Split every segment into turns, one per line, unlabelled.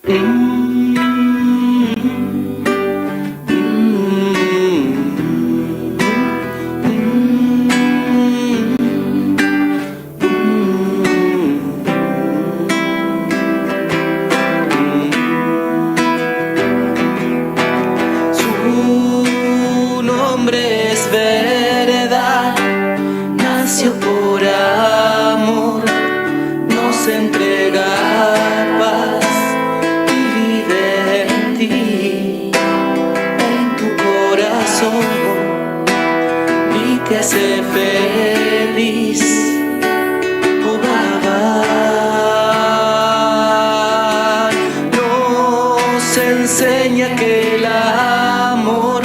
Su nombre es verdad, nació por amor, nos entrega paz y vive en ti, en tu corazón, y te hace feliz. Oh Baba, nos enseña que el amor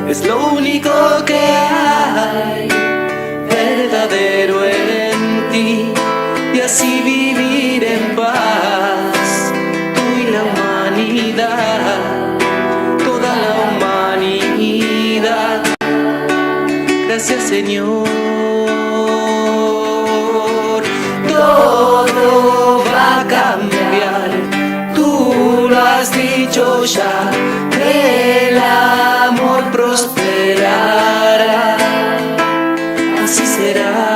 es lo único que hay verdadero en ti, y así vivir en paz, tú y la humanidad, toda la humanidad. Gracias, Señor. Todo va a cambiar, tú lo has dicho ya, el amor prosperará, así será.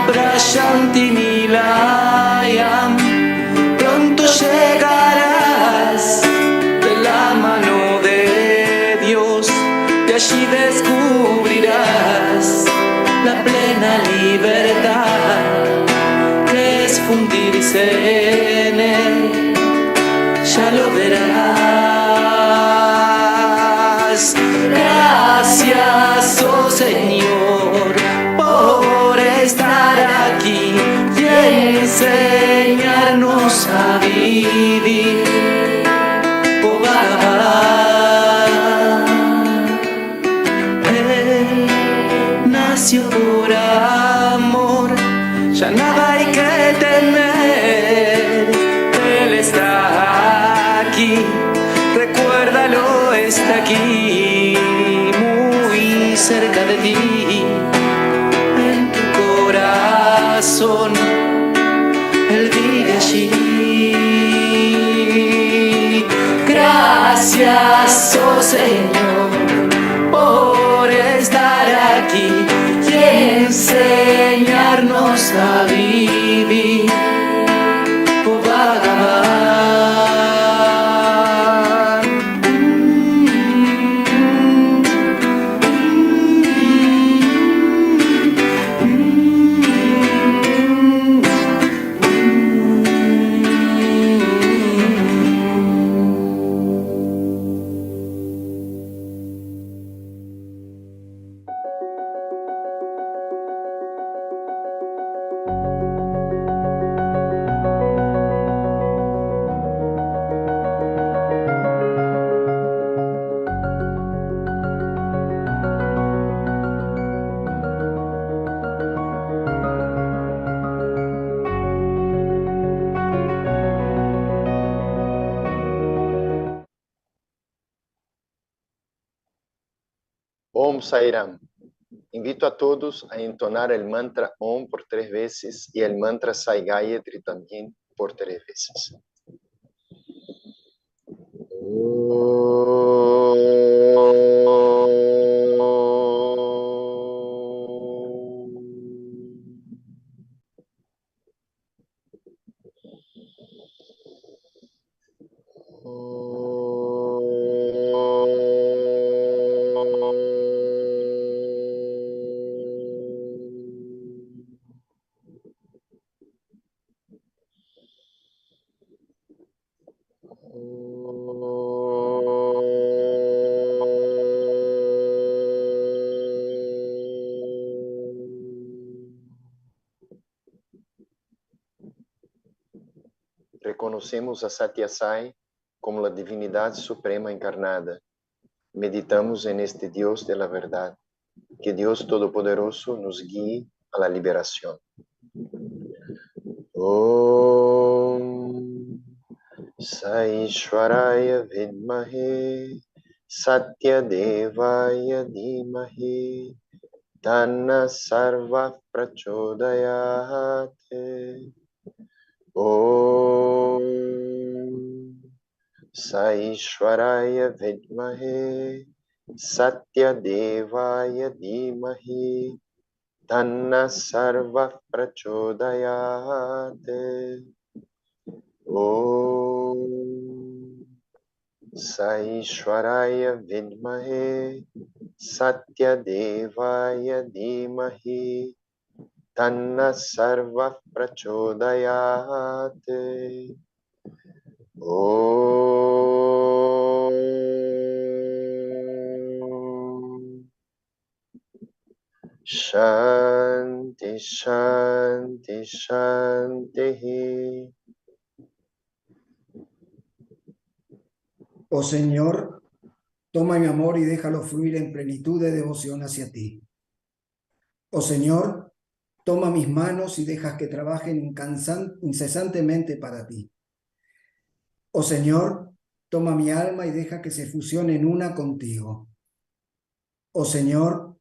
Prashanti Nilayam, pronto llegarás de la mano de Dios, y allí descubrirás la plena libertad que es fundirse en Él, ya lo verás. Gracias, oh Señor, por estar aquí y enseñarnos a vivir. Oh Baba, Él nació por amor, ya nada hay que temer, Él está aquí, recuérdalo, está aquí, muy cerca de ti, en tu corazón, Él vive allí. Gracias, oh Señor, por estar aquí y enseñarnos a vivir. Oh Bhagavan.
Om Sairam. Invito a todos a entonar el mantra Om por 3 veces y el mantra Sai Gayatri también por 3 veces. Reconocemos a Satya Sai como la divinidad suprema encarnada. Meditamos en este Dios de la verdad. Que Dios Todopoderoso nos guíe a la liberación. Om Saishwaraya Vidmahe Satya Devaya Dhimahi Tanna Sarva Prachodayate. Om Saishwaraya Vidmahe Satyadevaya Dhimahi Tanna Sarva Prachodayate. Om Saishwaraya Vidmahe Satyadevaya Dhimahi Tanna Sarva Prachodayate. Om Shanti Shanti Shanti.
Oh Señor, toma mi amor y déjalo fluir en plenitud de devoción hacia ti. Oh Señor, toma mis manos y dejas que trabajen incesantemente para ti. Oh Señor, toma mi alma y deja que se fusione en una contigo. Oh Señor,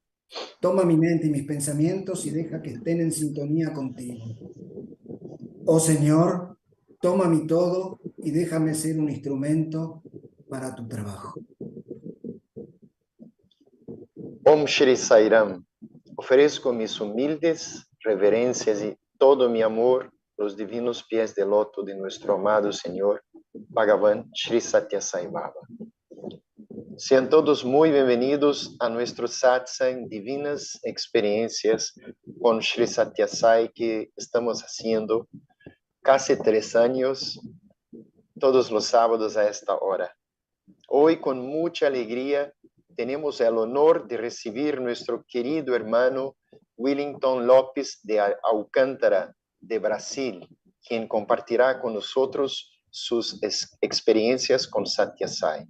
toma mi mente y mis pensamientos y deja que estén en sintonía contigo. Oh Señor, toma mi todo y déjame ser un instrumento para tu trabajo.
Om Shri Sairam. Oferezco mis humildes reverencias y todo mi amor los divinos pies de loto de nuestro amado Señor Bhagavan Shri Satya Sai Baba. Sean todos muy bienvenidos a nuestro satsang Divinas Experiencias con Shri Satya Sai que estamos haciendo casi 3 años, todos los sábados a esta hora. Hoy con mucha alegría tenemos el honor de recibir nuestro querido hermano Wellington Lopes de Alcântara, de Brasil, quien compartirá con nosotros sus experiencias con Satya Sai.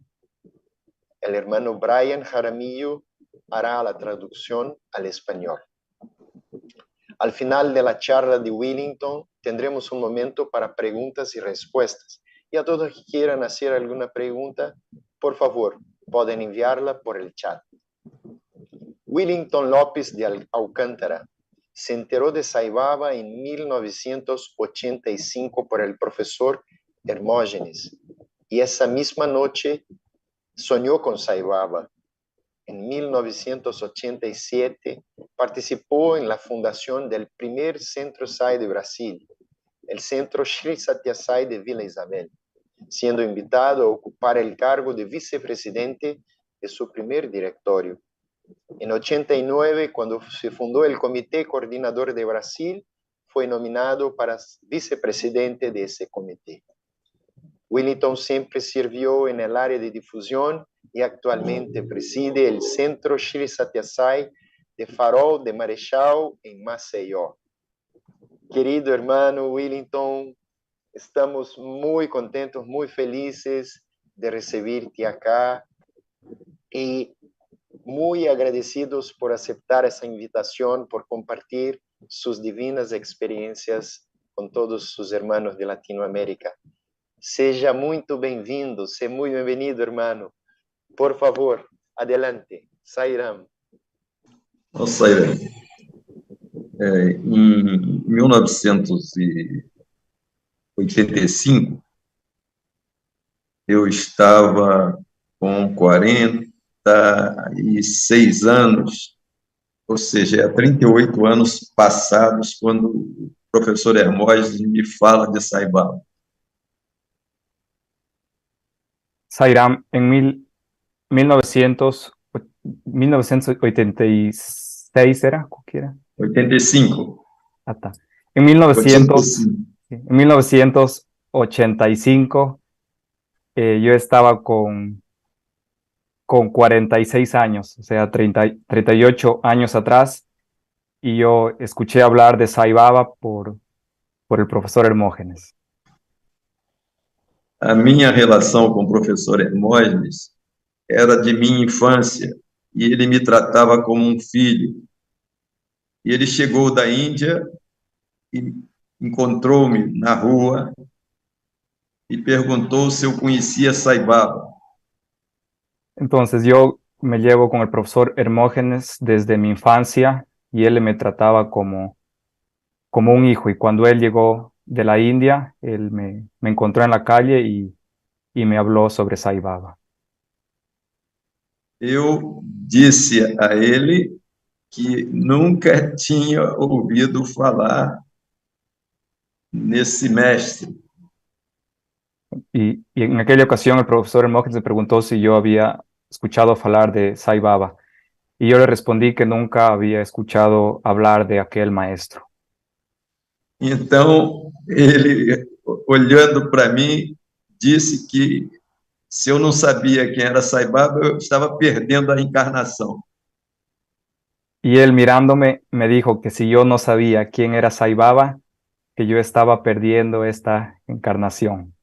El hermano Brian Jaramillo hará la traducción al español. Al final de la charla de Wellington tendremos un momento para preguntas y respuestas. Y a todos que quieran hacer alguna pregunta, por favor, pueden enviarla por el chat. Wellington Lopes de Alcântara se enteró de Sai Baba en 1985 por el profesor Hermógenes y esa misma noche soñó con Sai Baba. En 1987 participó en la fundación del primer Centro Sai de Brasil, el Centro Shri Satya Sai de Vila Isabel, siendo invitado a ocupar el cargo de vicepresidente de su primer directorio. En 89, cuando se fundó el Comité Coordinador de Brasil, fue nominado para vicepresidente de ese comité. Wellington siempre sirvió en el área de difusión y actualmente preside el Centro Shri Satya Sai de Farol de Marechal en Maceió. Querido hermano Wellington, estamos muy contentos, muy felices de recibirte acá y muy agradecidos por aceptar esa invitación, por compartir sus divinas experiencias con todos sus hermanos de Latinoamérica. Seja muito bem-vindo, seja muito bem-vindo, hermano. Por favor, adelante. Sairam.
Ô, Sairam, em 1985, eu estava com 46 anos, ou seja, há 38 anos passados, quando o professor Hermógenes me fala de Sai Baba.
Sairam, en 1986 era, ¿cualquiera?
85.
Ah, está. En
85.
1985 yo estaba con 46 años, o sea, 38 años atrás, y yo escuché hablar de Sai Baba por el profesor Hermógenes.
A minha relação com o professor Hermógenes era de minha infância, e ele me tratava como um filho. E ele chegou da Índia e encontrou-me na rua e perguntou se eu conhecia Sai Baba.
Entonces yo me llevo con el profesor Hermógenes desde mi infancia y él me trataba como un hijo. Y cuando él llegó de la India, él me encontró en la calle y me habló sobre Sai Baba.
Eu disse a ele que nunca tinha ouvido falar nesse mestre.
Y en aquella ocasión el profesor Hermógenes me preguntó si yo había escuchado hablar de Sai Baba. Y yo le respondí que nunca había escuchado hablar de aquel maestro.
Então, ele, olhando para mim, disse que se eu não sabia quem era Sai Baba, eu estava perdendo a encarnação.
Y él mirándome me dijo que si yo no sabía quién era Sai Baba, que yo estaba perdiendo esta encarnación.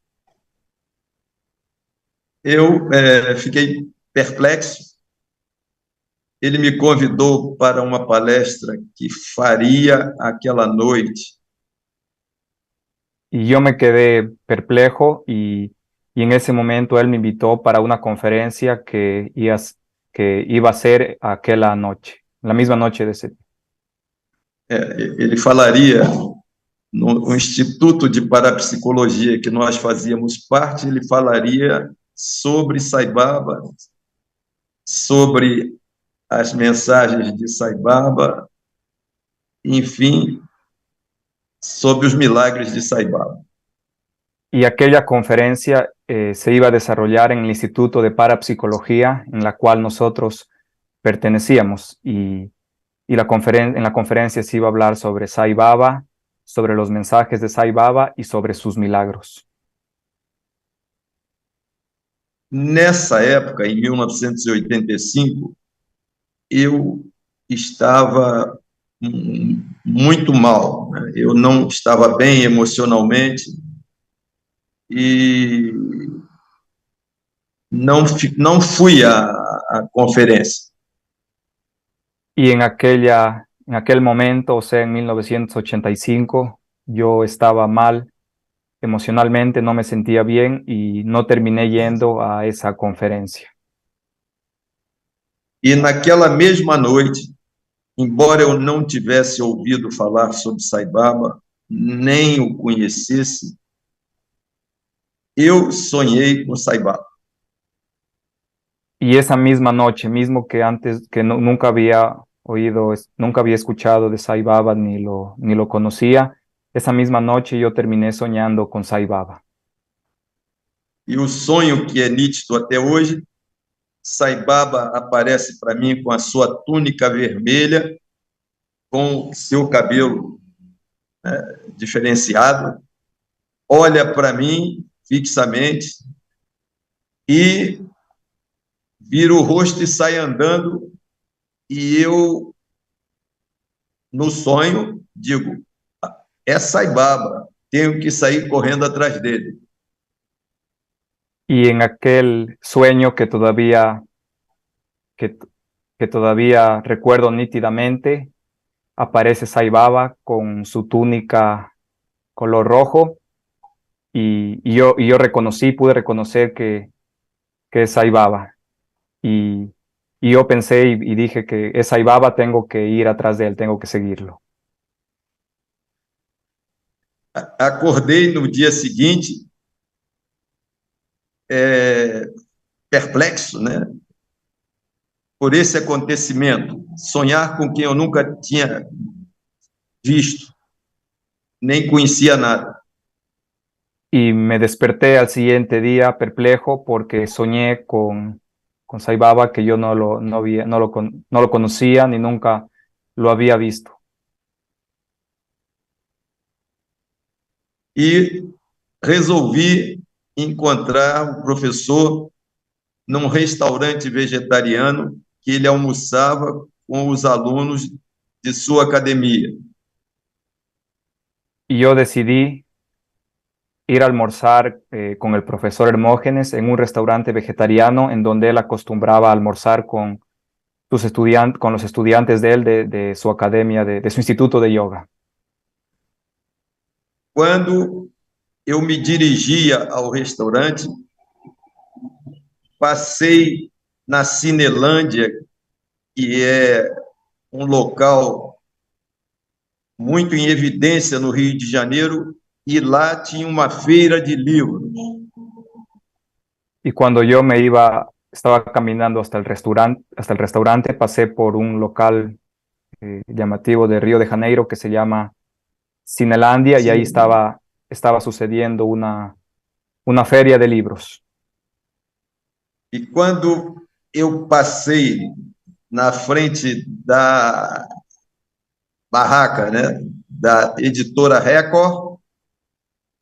Eu fiquei perplexo. Ele me convidou para uma palestra que faria aquela noite.
Y yo me quedé perplejo y en ese momento él me invitó para una conferencia que iba a ser aquella noche, la misma noche de ese día.
Ele falaria no Instituto de Parapsicologia que nós fazíamos parte, ele falaria sobre Sai Baba, sobre as mensagens de Sai Baba, enfim, sobre os milagres de Sai Baba.
Y aquella conferencia se iba a desarrollar en el Instituto de Parapsicología, en la cual nosotros pertenecíamos, y en la conferencia se iba a hablar sobre Sai Baba, sobre los mensajes de Sai Baba y sobre sus milagros.
Nessa época, em 1985, eu estava muito mal, né? Eu não estava bem emocionalmente e não fui à conferência.
Y en aquel momento, o sea, en 1985, yo estaba mal emocionalmente, no me sentía bien y no terminé yendo a esa conferencia.
E naquela mesma noite, embora eu não tivesse ouvido falar sobre Sai Baba, nem o conhecesse, eu sonhei com Sai Baba.
Y esa misma noche, mismo que antes, que nunca había oído, nunca había escuchado de Sai Baba ni lo conocía, esa misma noche yo terminé soñando con Sai Baba.
E o sonho que é nítido até hoje, Sai Baba aparece para mim com a sua túnica vermelha, com seu cabelo diferenciado, olha para mim fixamente e vira o rosto e sai andando, e eu, no sonho, digo, é Sai Baba, tenho que sair correndo atrás dele.
Y en aquel sueño que todavía recuerdo nítidamente, aparece Sai Baba con su túnica color rojo y yo pude reconocer que es Sai Baba. Y yo pensé y dije que es Sai Baba, tengo que ir atrás de él, tengo que seguirlo.
Acordei no dia seguinte, perplexo, né? Por esse acontecimento, sonhar com quem eu nunca tinha visto, nem conhecia nada.
Y me desperté al siguiente día perplejo porque soñé con Sai Baba, que yo no lo conocía ni nunca lo había visto.
E resolvi encontrar o professor num restaurante vegetariano que ele almoçava com os alunos de sua academia.
Y yo decidí ir a almorzar con el profesor Hermógenes en un restaurante vegetariano en donde él acostumbraba a almorzar con los estudiantes de él, de su academia, de su instituto de yoga.
Quando eu me dirigia ao restaurante, passei na Cinelândia, que é um local muito em evidência no Rio de Janeiro, e lá tinha uma feira de livros.
Y cuando yo estaba caminando hasta el restaurante, pasé por un local llamativo de Río de Janeiro que se llama Cinelandia y ahí
Sim.
estaba sucediendo una feria de libros.
E quando eu passei na frente da barraca, né, da editora Record,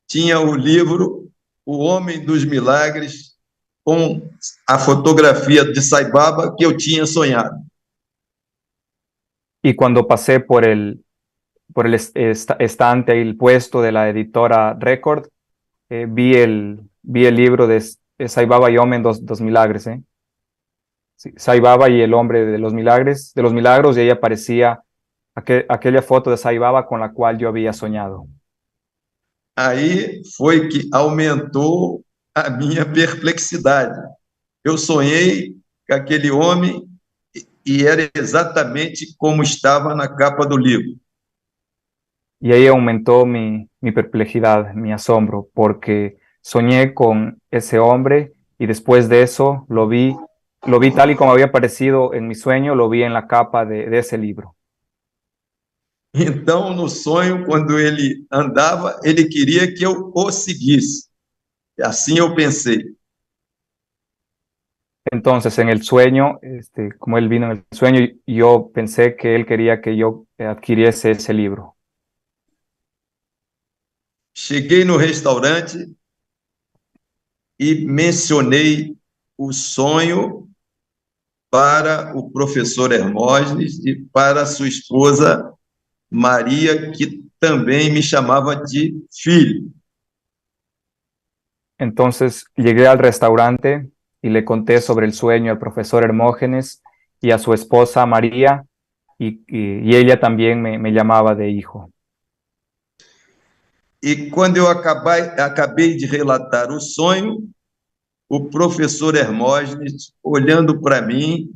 tinha o livro O Homem dos Milagres, com a fotografia de Sai Baba que eu tinha sonhado.
Y cuando pasé por el estante y el puesto de la editora Record, vi el libro de Sai Baba y Homem dos Milagres. Sí, Sai Baba y el hombre de los milagros, y ahí aparecía aquella foto de Sai Baba con la cual yo había soñado.
Aí foi que aumentou a minha perplexidade. Eu sonhei com aquele homem e era exatamente como estava na capa do livro.
Y ahí aumentó mi perplejidad, mi asombro, porque soñé con ese hombre y después de eso lo vi tal y como había aparecido en mi sueño, lo vi en la capa de ese libro.
Então, no sonho, quando ele andava, ele queria que eu o seguisse. Assim eu pensei.
Entonces, en el sueño, como él vino en el sueño, yo pensé que él quería que yo adquiriese ese libro.
Cheguei no restaurante e mencionei o sonho para o professor Hermógenes e para sua esposa Maria, que também me chamava de filho.
Entonces llegué al restaurante y le conté sobre el sueño al profesor Hermógenes y a su esposa María, y ella también me llamaba de hijo.
E quando eu acabei de relatar o sonho, o professor Hermógenes, olhando para mim,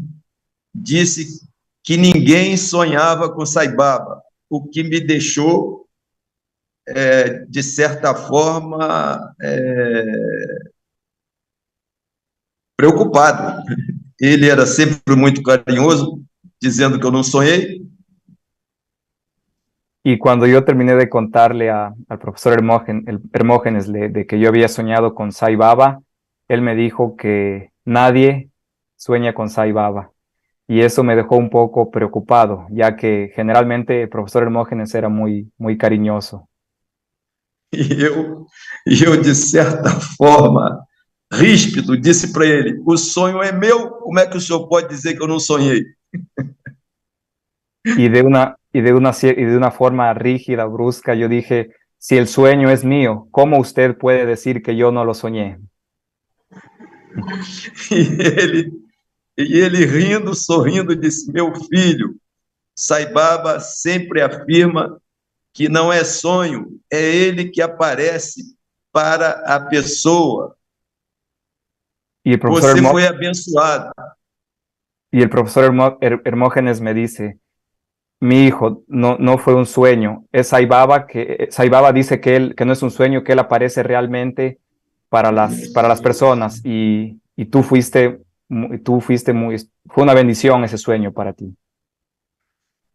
disse que ninguém sonhava com Sai Baba, o que me deixou, de certa forma, preocupado. Ele era sempre muito carinhoso, dizendo que eu não sonhei.
Y cuando yo terminé de contarle al profesor Hermógenes de que yo había soñado con Sai Baba, él me dijo que nadie sueña con Sai Baba. Y eso me dejó un poco preocupado, ya que generalmente el profesor Hermógenes era muy cariñoso.
E eu, de certa forma, ríspido, disse para ele: o sonho é meu, como é que o senhor pode dizer que eu não sonhei?
Y de una forma rígida, brusca, yo dije, si el sueño es mío, ¿cómo usted puede decir que yo no lo soñé?
E ele rindo, sorrindo, disse: meu filho, Sai Baba sempre afirma que não é sonho, é ele que aparece para a pessoa.
Y el profesor,
Você foi abençoado.
Hermógenes me dice, mi hijo, no fue un sueño, es Sai Baba, Sai Baba dice que no es un sueño, que él aparece realmente para las personas, y tú fuiste fue una bendición ese sueño para ti.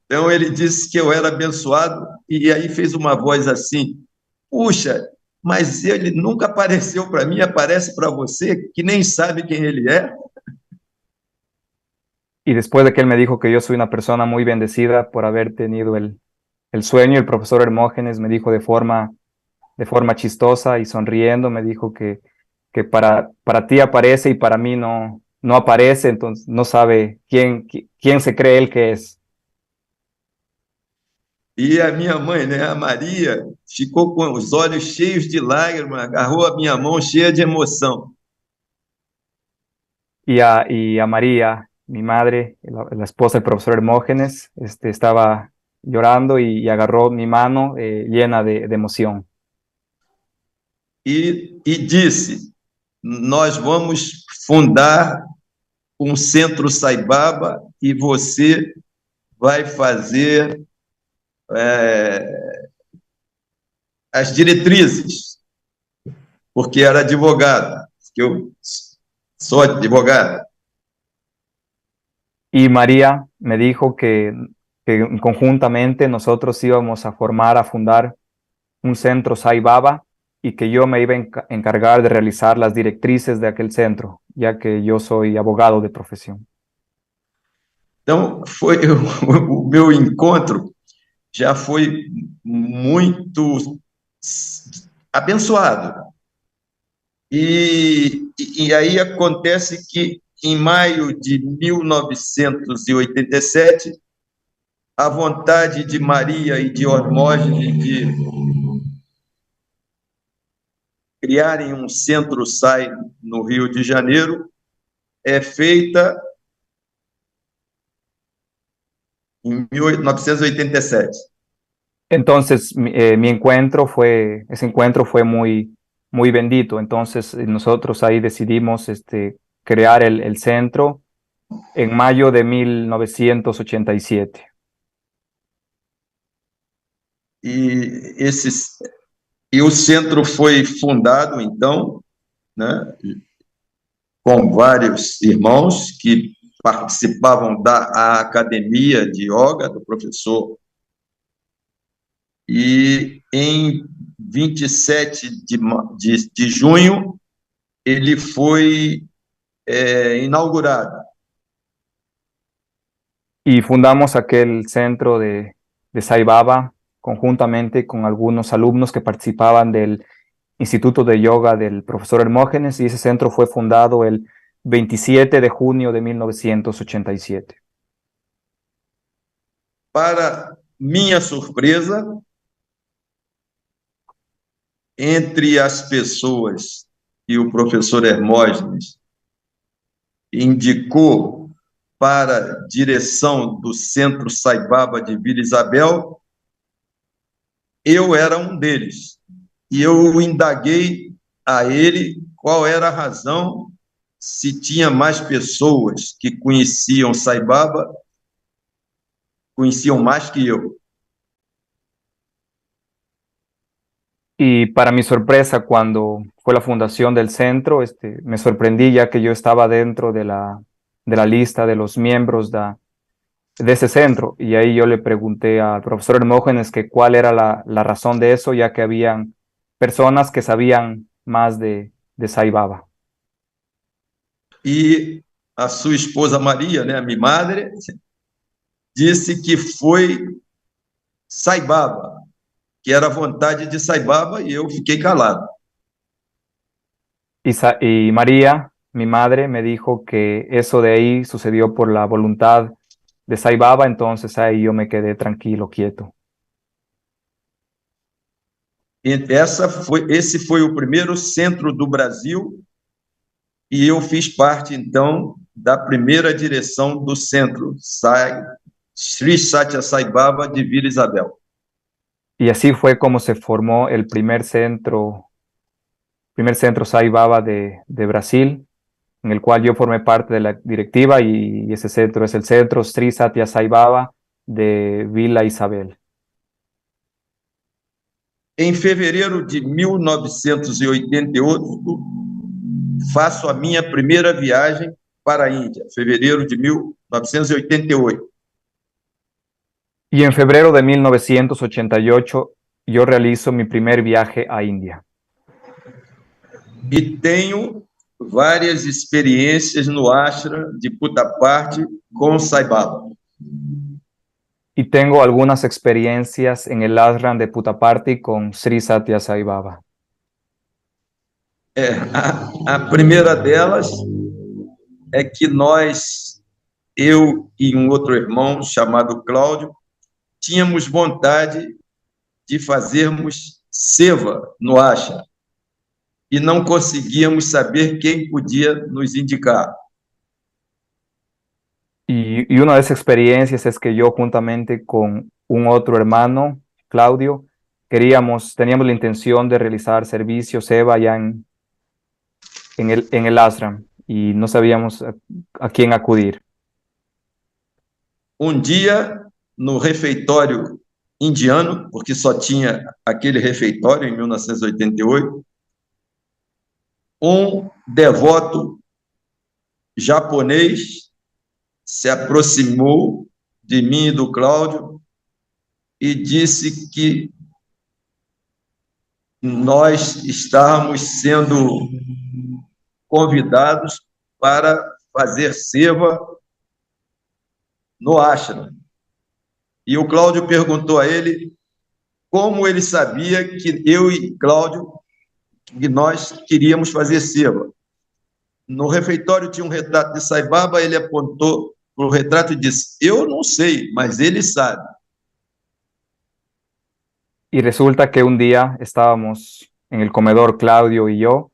Então ele disse que eu era abençoado e aí fez uma voz assim: puxa, mas ele nunca apareceu para mim, aparece para você que nem sabe quem ele é.
Y después de que él me dijo que yo soy una persona muy bendecida por haber tenido el sueño, el profesor Hermógenes me dijo de forma chistosa y sonriendo, me dijo que para ti aparece y para mí no aparece, entonces no sabe quién se cree él que es.
E a minha mãe, né, a Maria, ficou com os olhos cheios de lágrimas, agarrou a minha mão cheia de emoção.
Y a María, mi madre, la esposa del profesor Hermógenes, estaba llorando y agarró mi mano llena de emoción.
E disse: nós vamos fundar um centro Sai Baba e você vai fazer as diretrizes, porque era advogado, que eu sou advogado.
Y María me dijo que conjuntamente nosotros íbamos a fundar un centro Sai Baba y que yo me iba a encargar de realizar las directrices de aquel centro, ya que yo soy abogado de profesión.
Então, foi o meu encontro já foi muito abençoado. E aí acontece que, em maio de 1987, a vontade de Maria e de Hermógenes de criarem um centro SAI no Rio de Janeiro é feita en 1987.
Entonces, ese encuentro fue muy bendito. Entonces, nosotros ahí decidimos crear el centro en mayo de 1987.
E o centro foi fundado, então, né, com vários irmãos que participavam da academia de yoga do professor. E em 27 de junho, ele foi inaugurado.
Y fundamos aquel centro de Sai Baba conjuntamente con algunos alumnos que participaban del Instituto de Yoga del profesor Hermógenes, y ese centro fue fundado el 27 de junio de 1987.
Para minha surpresa, entre as pessoas que o professor Hermógenes indicou para a direção do Centro Sai Baba de Vila Isabel, eu era um deles. E eu indaguei a ele qual era a razão, se tinha mais pessoas que conheciam Sai Baba, conheciam mais que eu.
Y para mi sorpresa, cuando fue la fundación del centro, me sorprendí ya que yo estaba dentro de la lista de los miembros de ese centro. Y ahí yo le pregunté al profesor Hermógenes que cuál era la razón de eso, ya que habían personas que sabían más de Sai Baba.
E a sua esposa Maria, né, a minha madre, disse que foi Sai Baba, que era a vontade de Sai Baba, e eu fiquei calado.
Y María, mi madre, me dijo que eso de ahí sucedió por la voluntad de Sai Baba, entonces ahí yo me quedé tranquilo, quieto.
Esse foi o primeiro centro do Brasil, e eu fiz parte, então, da primeira direção do centro Sri Satya Sai Baba de Vila Isabel.
Y así fue como se formó el primer centro Sai Baba de Brasil, en el cual yo formé parte de la directiva, y ese centro es el centro Sri Satya Sai Baba de Vila Isabel.
Em fevereiro de 1988, faço a minha primeira viagem para a Índia, fevereiro de 1988.
Y en febrero de 1988 yo realizo mi primer viaje a India.
E tenho várias experiências no ashram de Puttaparthi com Sai Baba.
Y tengo algunas experiencias en el ashram de Puttaparthi con Sri Satya Sai Baba.
A primeira delas é que eu e um outro irmão chamado Cláudio, tínhamos vontade de fazermos seva no ashram e não conseguíamos saber quem podia nos indicar.
Y una de esas experiencias es que yo juntamente con un otro hermano, Claudio, teníamos la intención de realizar servicio seva allá en el ashram, y no sabíamos a quién acudir.
Um dia, no refeitório indiano, porque só tinha aquele refeitório em 1988, um devoto japonês se aproximou de mim e do Cláudio e disse que nós estávamos sendo convidados para fazer seva no ashram. E o Cláudio perguntou a ele como ele sabia que eu e Cláudio, que nós queríamos fazer seva. No refeitório tinha um retrato de Sai Baba, ele apontou para o retrato e disse, eu não sei, mas ele sabe.
Y resulta que un día estábamos en el comedor, Claudio y yo,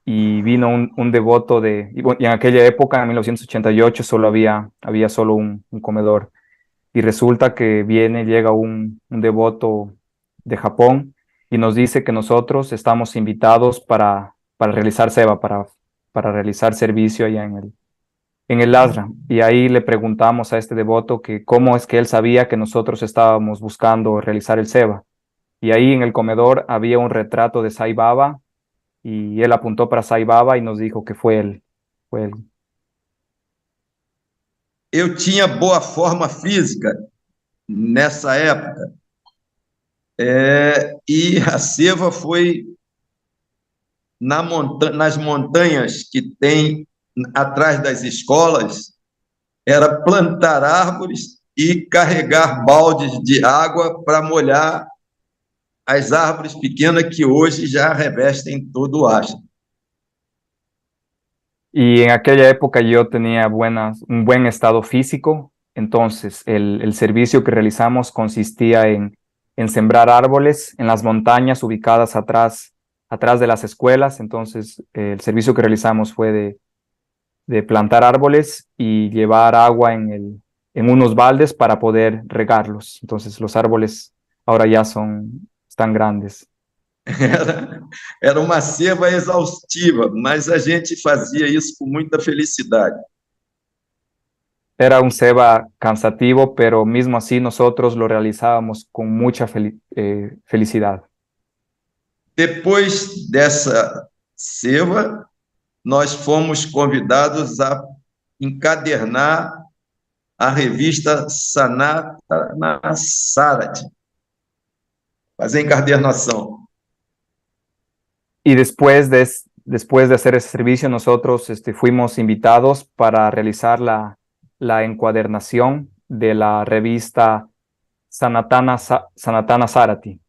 y vino un devoto y en aquella época, en 1988, solo había solo un comedor. Y resulta que llega un devoto de Japón y nos dice que nosotros estamos invitados para realizar seva, para realizar servicio allá en el ashram. Y ahí le preguntamos a este devoto que cómo es que él sabía que nosotros estábamos buscando realizar el seva. Y ahí en el comedor había un retrato de Sai Baba y él apuntó para Sai Baba y nos dijo que fue él.
Eu tinha boa forma física nessa época, e a seva foi nas montanhas que tem atrás das escolas, era plantar árvores e carregar baldes de água para molhar as árvores pequenas que hoje já revestem todo o ashram.
Y en aquella época yo tenía un buen estado físico, entonces el servicio que realizamos consistía en sembrar árboles en las montañas ubicadas atrás de las escuelas. Entonces el servicio que realizamos fue de plantar árboles y llevar agua en unos baldes para poder regarlos. Entonces los árboles ahora ya están grandes.
Era uma seva exaustiva, mas a gente fazia isso com muita felicidade.
Era un seva cansativo, pero mismo así nosotros lo realizábamos con mucha felicidad.
Depois dessa seva, nós fomos convidados a encadernar a revista Sanatana Sarati, fazer encadernação.
Y después de hacer ese servicio, nosotros fuimos invitados para realizar la encuadernación de la revista Sanatana Sarati.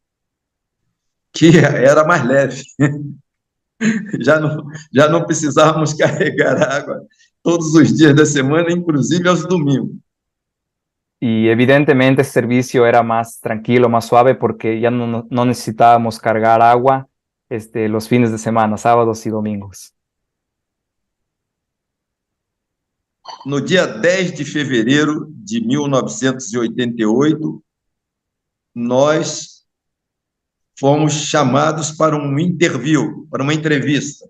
Que era mais leve. Já não precisávamos carregar água todos os dias da semana, inclusive aos domingos.
Y evidentemente ese servicio era más tranquilo, más suave, porque ya no necesitábamos cargar agua los fines de semana, sábados y domingos.
No dia 10 de fevereiro de 1988, nós fomos chamados para um interview, para uma entrevista.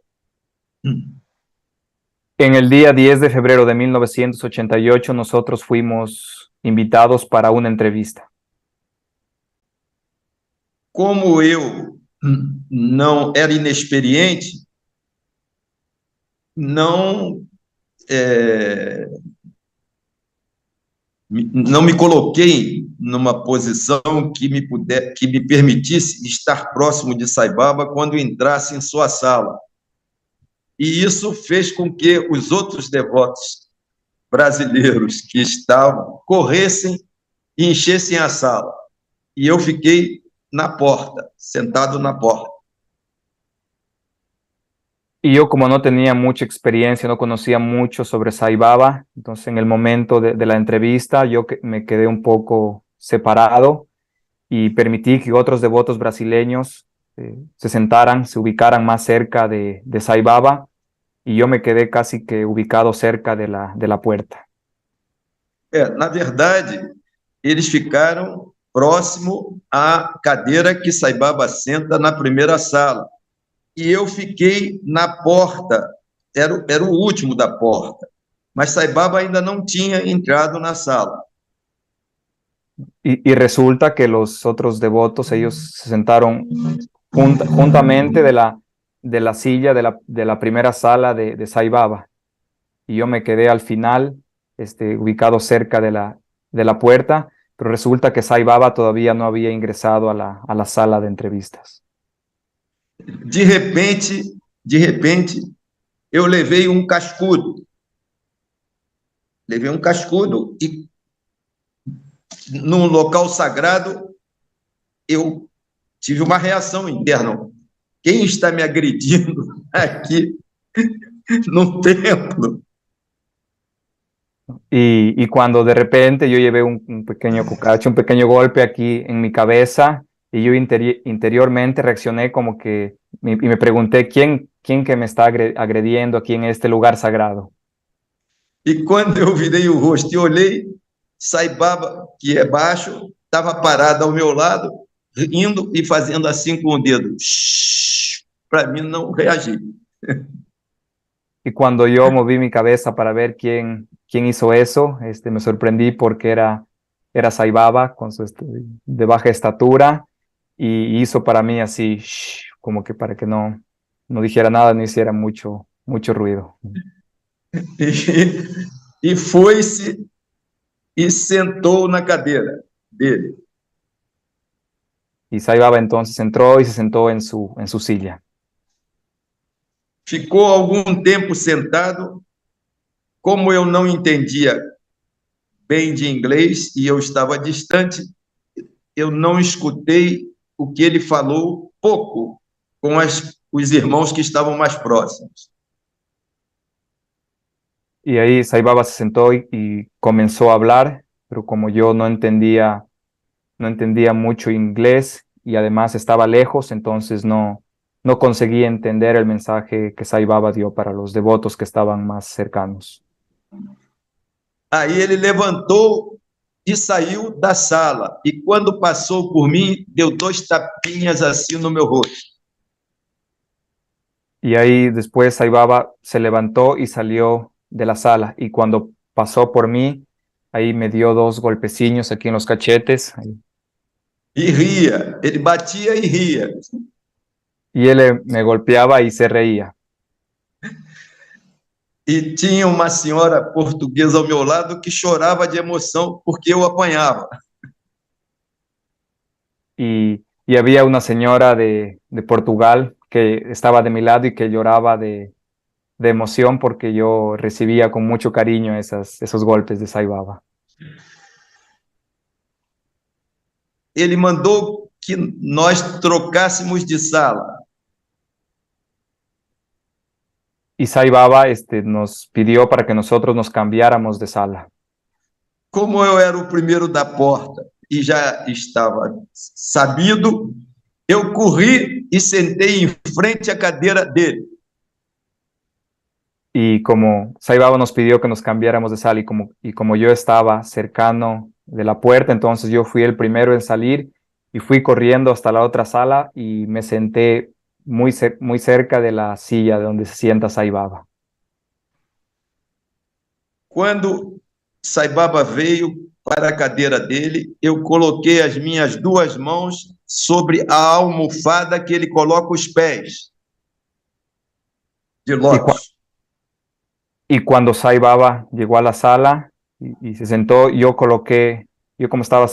En el día 10 de febrero de 1988, nosotros fuimos invitados para una entrevista.
Como eu não era inexperiente, não me coloquei numa posição que me permitisse estar próximo de Sai Baba quando entrasse em sua sala. E isso fez com que os outros devotos brasileiros que estavam corressem e enchessem a sala. E eu fiquei na porta, sentado na porta.
Y yo, como no tenía mucha experiencia, no conocía mucho sobre Sai Baba, entonces en el momento de la entrevista yo me quedé un poco separado y permití que otros devotos brasileños se ubicaran más cerca de Sai Baba, y yo me quedé casi que ubicado cerca de la puerta.
Na verdade, eles ficaram próximo à cadeira que Sai Baba senta na primeira sala. E eu fiquei na porta, era o último da porta, mas Sai Baba ainda não tinha entrado na sala.
Y resulta que los otros devotos, ellos se sentaron juntamente de la silla de la primera sala de Sai Baba. Y yo me quedé al final, ubicado cerca de la puerta, pero resulta que Sai Baba todavía no había ingresado a la sala de entrevistas.
De repente, eu levei um cascudo. Levei um cascudo e, num local sagrado, eu tive uma reação interna. Quem está me agredindo aqui no templo?
Y cuando de repente yo llevé un pequeño cucaracho, un pequeño golpe aquí en mi cabeza, y yo interiormente reaccioné como que, y me pregunté, ¿quién que me está agrediendo aquí en este lugar sagrado?
E quando eu virei o rosto e olhei, Sai Baba, que é baixo, estava parado ao meu lado, rindo e fazendo assim com o dedo, para mim não reagir.
Y cuando yo moví mi cabeza para ver quién hizo eso, me sorprendí porque era Sai Baba con su de baja estatura, y hizo para mí así, como que para que no dijera nada, no hiciera mucho ruido.
E foi-se e sentou na cadeira dele.
Y Sai Baba entonces entró y se sentó en su silla.
Ficou algum tempo sentado. Como eu não entendia bem de inglês e eu estava distante, eu não escutei o que ele falou pouco com os irmãos que estavam mais próximos.
Y ahí Sai Baba se sentó y comenzó a hablar, pero como yo no entendía mucho inglés y además estaba lejos, entonces no conseguí entender el mensaje que Sai Baba dio para los devotos que estaban más cercanos.
Aí ele levantou e saiu da sala, e quando passou por mim, deu 2 tapinhas assim no meu rosto.
Y ahí después Sai Baba se levantó y salió de la sala, y cuando pasó por mí, ahí me dio 2 golpeciños aquí en los cachetes.
E ria, ele batia e ria.
Y él me golpeaba y se reía.
E tinha uma senhora portuguesa ao meu lado que chorava de emoção porque eu apanhava.
Y había una señora de Portugal que estaba de mi lado y que lloraba de emoción porque yo recibía con mucho cariño esos golpes de Sai Baba.
Ele mandou que nós trocássemos de sala.
Y Sai Baba nos pidió para que nosotros nos cambiáramos de sala.
Como eu era o primeiro da porta e já estava sabido, eu corri e sentei em frente à cadeira dele.
Y como Sai Baba nos pidió que nos cambiáramos de sala, y como yo estaba cercano de la puerta, entonces yo fui el primero en salir y fui corriendo hasta la otra sala y me senté muy cerca de la silla de donde se sienta Sai Baba.
Quando Sai Baba veio para a cadeira dele, eu coloquei as minhas 2 mãos sobre a almofada que ele coloca os pés de lótus.
Y cuando Sai Baba llegó a la sala y se sentó, yo como estaba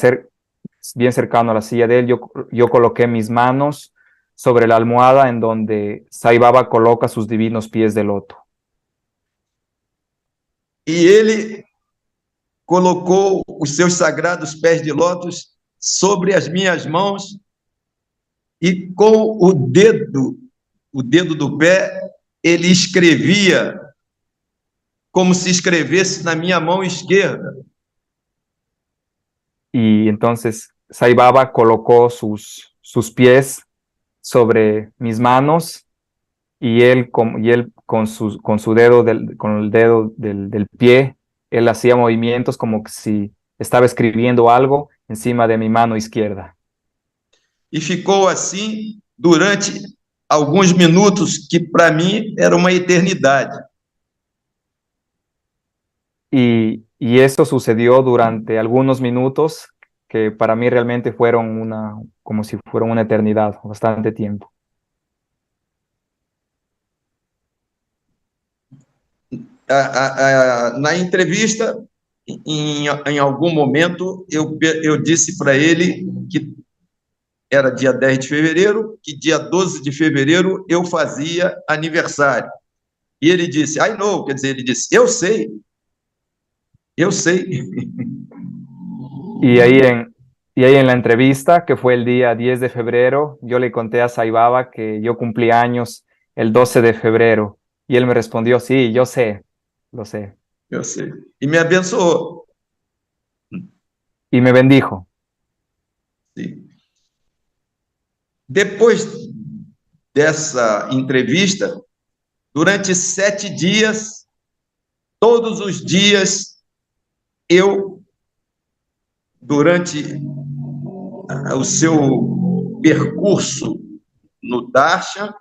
bien cercano a la silla de él, yo coloqué mis manos sobre la almohada en donde Sai Baba coloca sus divinos pies de loto.
E ele colocou os seus sagrados pés de lótus sobre as minhas mãos e com o dedo do pé, ele escrevia como se escrevesse na minha mão esquerda.
Y entonces Sai Baba colocó sus pies sobre mis manos, y él con su dedo con el dedo del pie, él hacía movimientos como si estaba escribiendo algo encima de mi mano izquierda.
E ficou assim durante alguns minutos, que para mim era uma eternidade.
Y eso sucedió durante algunos minutos que para mí realmente fueron como si fueron una eternidad, bastante tiempo.
Na entrevista, em algum momento, eu disse para ele que era dia 10 de fevereiro, que dia 12 de fevereiro eu fazia aniversário. E ele disse, I know, quer dizer, ele disse, eu sei.
Y ahí en la entrevista, que fue el día 10 de febrero, yo le conté a Saibaba que yo cumplí años el 12 de febrero. Y él me respondió, sí, yo sé, lo sé.
Eu sei. E me abençoou.
Y me bendijo.
Sim. Depois dessa entrevista, durante 7 dias, todos os dias, durante o seu percurso no Darshan,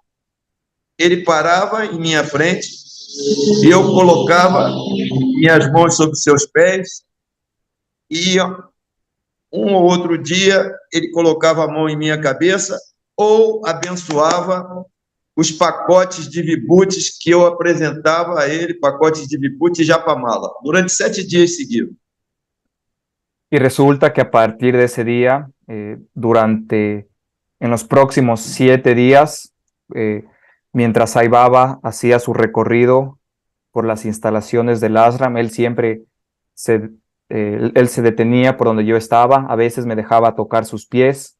ele parava em minha frente e eu colocava minhas mãos sobre seus pés e um ou outro dia ele colocava a mão em minha cabeça ou abençoava os pacotes de vibutes que eu apresentava a ele, pacotes de vibute e japamala, durante 7 dias seguidos.
Y resulta que a partir de ese día, en los próximos 7 días, mientras Saibaba hacía su recorrido por las instalaciones del ashram, él siempre él se detenía por donde yo estaba, a veces me dejaba tocar sus pies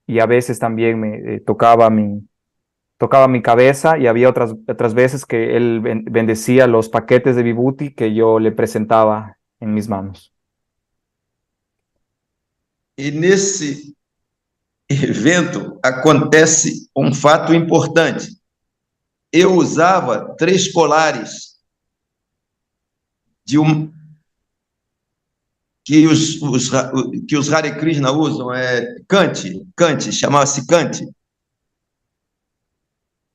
y a veces también me tocaba mi cabeza, y había otras veces que él bendecía los paquetes de vibhuti que yo le presentaba en mis manos.
E nesse evento acontece um fato importante. Eu usava 3 colares que os Hare Krishna usam, Kanti, chamava-se Kanti.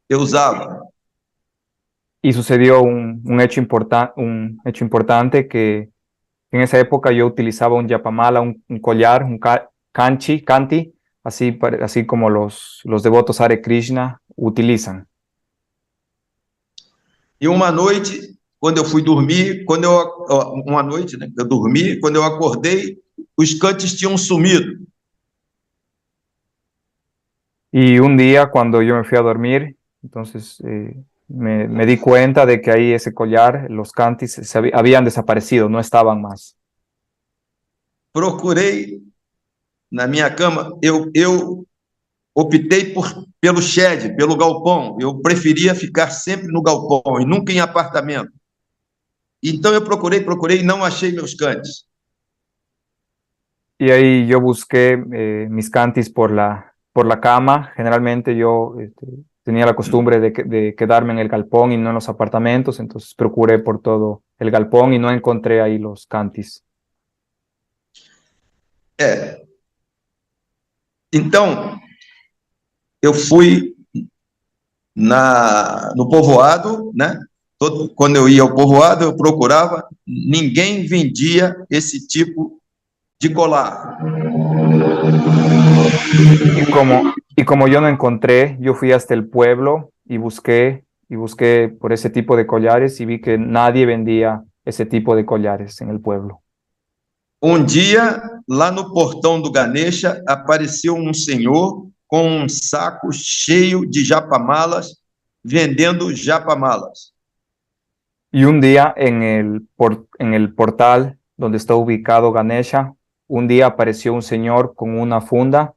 Eu usava.
Y sucedió un hecho importante, que en esa época yo utilizaba un yapamala, un collar, un kanti, así como los devotos Hare Krishna utilizan.
E uma noite, quando eu fui dormir, uma noite, né, eu dormi, quando eu acordei, os cantes tinham sumido.
Y un día, cuando yo me fui a dormir, entonces me di cuenta de que ahí ese collar, los kantis, habían desaparecido, no estaban más.
Procurei na minha cama, eu optei pelo shed, pelo galpão. Eu preferia ficar sempre no galpão e nunca em apartamento. Então eu procurei e não achei meus cantes.
Y ahí yo busqué mis kantis por la cama. Generalmente yo tenía la costumbre de quedarme en el galpón y no en los apartamentos, entonces procuré por todo el galpón y no encontré ahí los kantis.
Então, eu fui no povoado, né? Quando eu ia ao povoado, eu procurava, ninguém vendia esse tipo de colar.
Y como yo no encontré, yo fui hasta el pueblo y busqué por ese tipo de collares y vi que nadie vendía ese tipo de collares en el pueblo.
Um dia, lá no portão do Ganesha, apareceu um senhor com um saco cheio de japamalas, vendendo japamalas.
Y un día en el portal donde está ubicado Ganesha, un día apareció un señor con una funda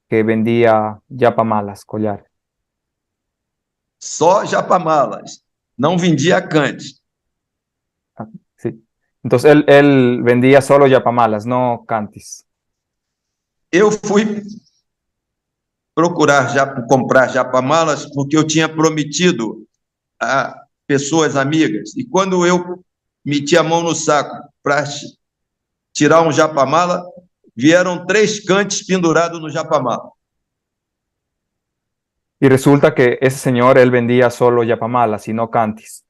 que vendía japamalas, collares.
Só japamalas, não vendia cantes.
Sí. Entonces él vendía solo japamalas, no kantis.
Eu fui comprar japamalas porque eu tinha prometido a pessoas amigas. E quando eu meti a mão no saco para tirar um japamala, vieram 3 cantes pendurados no japamala.
Y resulta que ese señor, él vendía solo yapamalas y no kantis.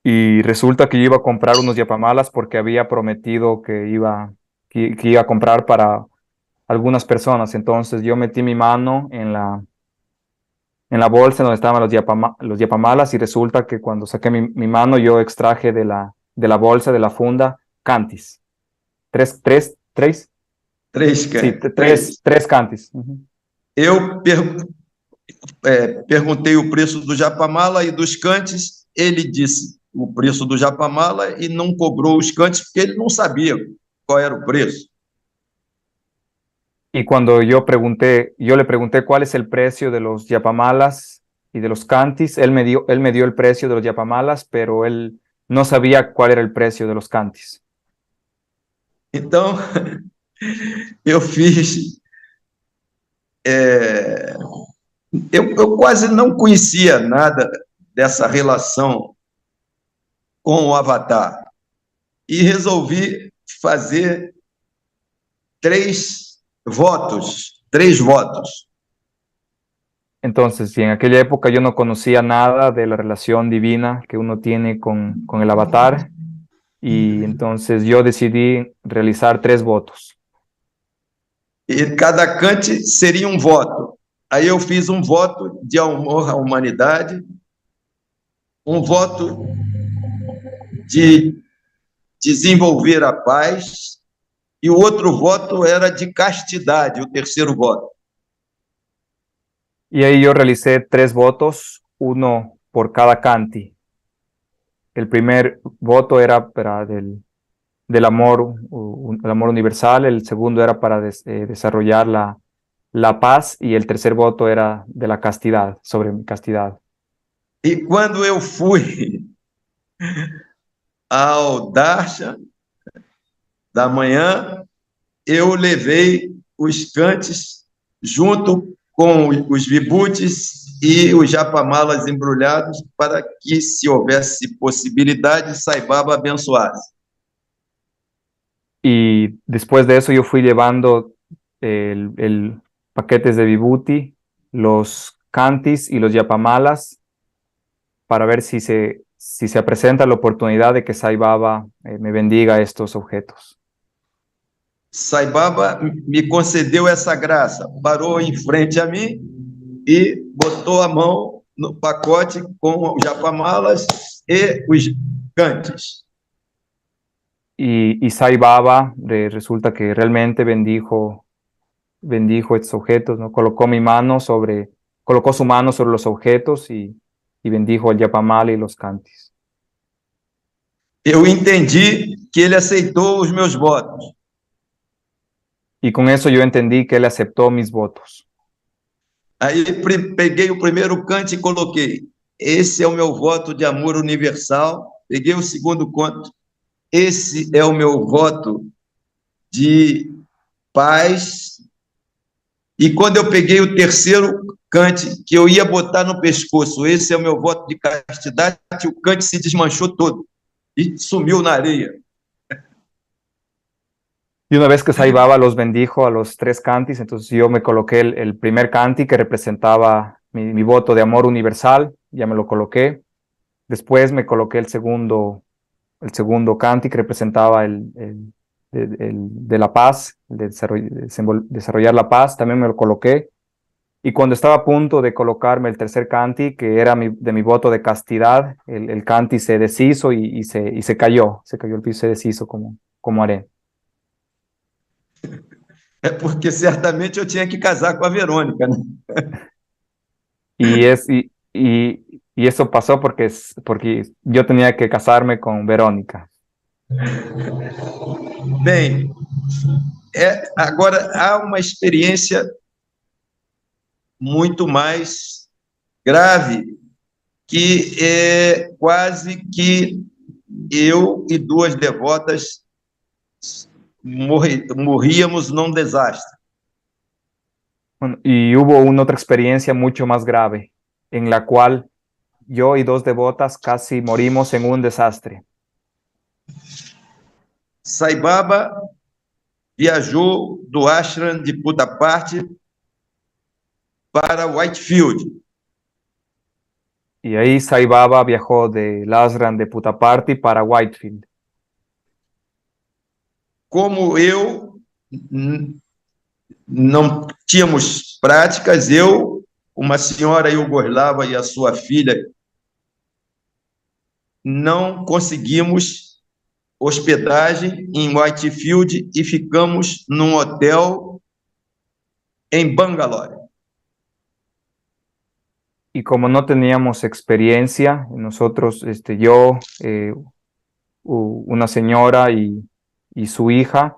Y resulta que yo iba a comprar unos yapamalas porque había prometido que iba que iba a comprar para algunas personas. Entonces yo metí mi mano en la bolsa donde estaban los yapamalas y resulta que cuando saqué mi mano yo extraje de la bolsa, de la funda, cantis. Tres,
Três,
sí,
três.
tres cantis. Ujú.
Eu perguntei o preço do japamala e dos cantes, ele disse o preço do japamala e não cobrou os cantes porque ele não sabia qual era o preço.
Y cuando yo le pregunté cuál es el precio de los yapamalas y de los cantis, él me dio el precio de los yapamalas, pero él no sabía cuál era el precio de los cantis.
Então, eu fiz. Eu quase não conhecia nada dessa relação com o Avatar e resolvi fazer três votos.
Entonces, si en aquella época yo no conocía nada de la relación divina que uno tiene con el avatar, y entonces yo decidí realizar 3 votos.
E cada cante seria um voto. Aí eu fiz um voto de amor à humanidade, um voto de desenvolver a paz, e o outro voto era de castidade, o terceiro voto.
Y ahí yo realicé 3 votos, uno por cada canti. El primer voto era para del amor, el amor universal, el segundo era para desarrollar la paz y el tercer voto era de la castidad, sobre mi castidad.
E quando eu fui ao Darshan da manhã, eu levei os cantes junto com os vibutes e os japamalas embrulhados para que, se houvesse possibilidade, Sai Baba abençoasse.
Y después de eso yo fui llevando el paquetes de vibuti, los cantis y los yapamalas para ver si se presenta la oportunidad de que Sai Baba me bendiga estos objetos.
Sai Baba me concedeu essa graça, parou em frente a mim e botou a mão no pacote com os japamalas e os cantes.
Y Sai Baba resulta que realmente bendijo estos objetos, ¿no? Colocó su mano sobre los objetos y bendijo el yapamala y los cantis.
Eu entendi que ele aceitou os meus votos.
Y con eso yo entendí que él aceptó mis votos.
Aí peguei o primeiro cante e coloquei: esse é o meu voto de amor universal. Peguei o segundo canto: esse é o meu voto de paz. E quando eu peguei o terceiro cante, que eu ia botar no pescoço, esse é o meu voto de castidade, o cante se desmanchou todo e sumiu na areia.
Y una vez que Sai Baba los bendijo a los 3 cantis, entonces yo me coloqué el primer canti que representaba mi voto de amor universal, ya me lo coloqué. Después me coloqué el segundo canti que representaba el de la paz, de desarrollar la paz, también me lo coloqué. Y cuando estaba a punto de colocarme el tercer canti, que era de mi voto de castidad, el canti se deshizo y se cayó el piso, se deshizo como arena.
É porque certamente eu tinha que casar com a Verônica, né?
Y eso pasó porque yo tenía que casarme con Verónica.
Bem, agora há uma experiência muito mais grave, que é quase que eu e 2 devotas morríamos num desastre.
Bueno, y hubo una otra experiencia mucho más grave, en la cual yo y 2 devotas casi morimos en un desastre.
Sai Baba viajou do ashram de Puttaparthi para Whitefield.
Y ahí Sai Baba viajó del ashram de Puttaparthi para Whitefield.
como eu não tínhamos práticas, eu, uma senhora iugoslava e a sua filha, não conseguimos hospedagem em Whitefield e ficamos num hotel en Bangalore.
Y como no teníamos experiencia, nosotros, yo, una señora y su hija,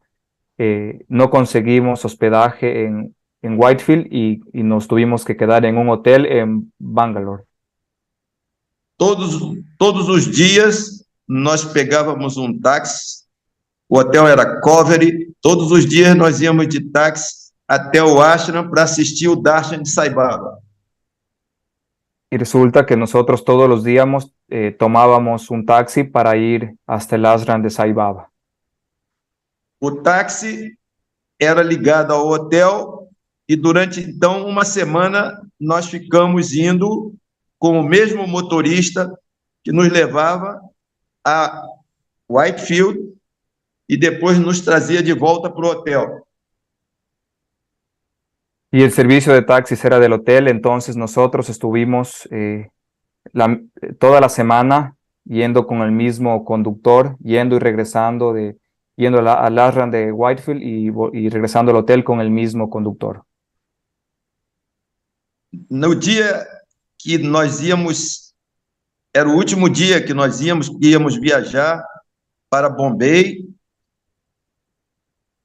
no conseguimos hospedaje en Whitefield y nos tuvimos que quedar en un hotel en Bangalore.
Todos os dias nós pegávamos um táxi, o hotel era Coventry, todos os dias nós íamos de táxi até o ashram para assistir o Darshan de Sai Baba.
Y resulta que nosotros todos los días tomábamos un taxi para ir hasta el ashram de Sai Baba.
O táxi era ligado ao hotel e durante então uma semana nós ficamos indo com o mesmo motorista que nos levava a Whitefield e depois nos trazia de volta para o hotel.
Y el servicio de taxis era del hotel, entonces nosotros estuvimos toda la semana yendo con el mismo conductor, yendo y regresando, yendo al ashram de Whitefield y regresando al hotel con el mismo conductor.
No dia que nós íamos, era o último dia que nós íamos viajar para Bombay,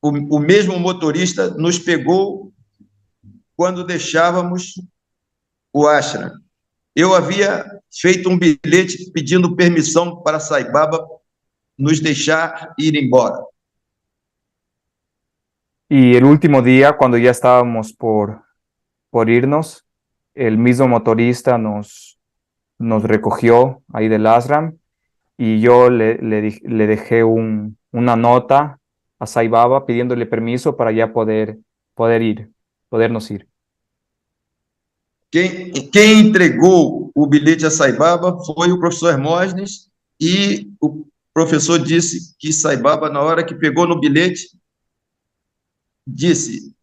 o mesmo motorista nos pegou quando deixávamos o ashram. Eu havia feito um bilhete pedindo permissão para Sai Baba nos deixar ir embora.
Y el último día, cuando ya estábamos por irnos, el mismo motorista nos recogió ahí del ashram y yo le dejé una nota a Sai Baba pidiéndole permiso para ya podernos ir.
Quem entregou o bilhete a Sai Baba foi o professor Hermógenes e o professor disse que Sai Baba, na hora que pegou no bilhete, disse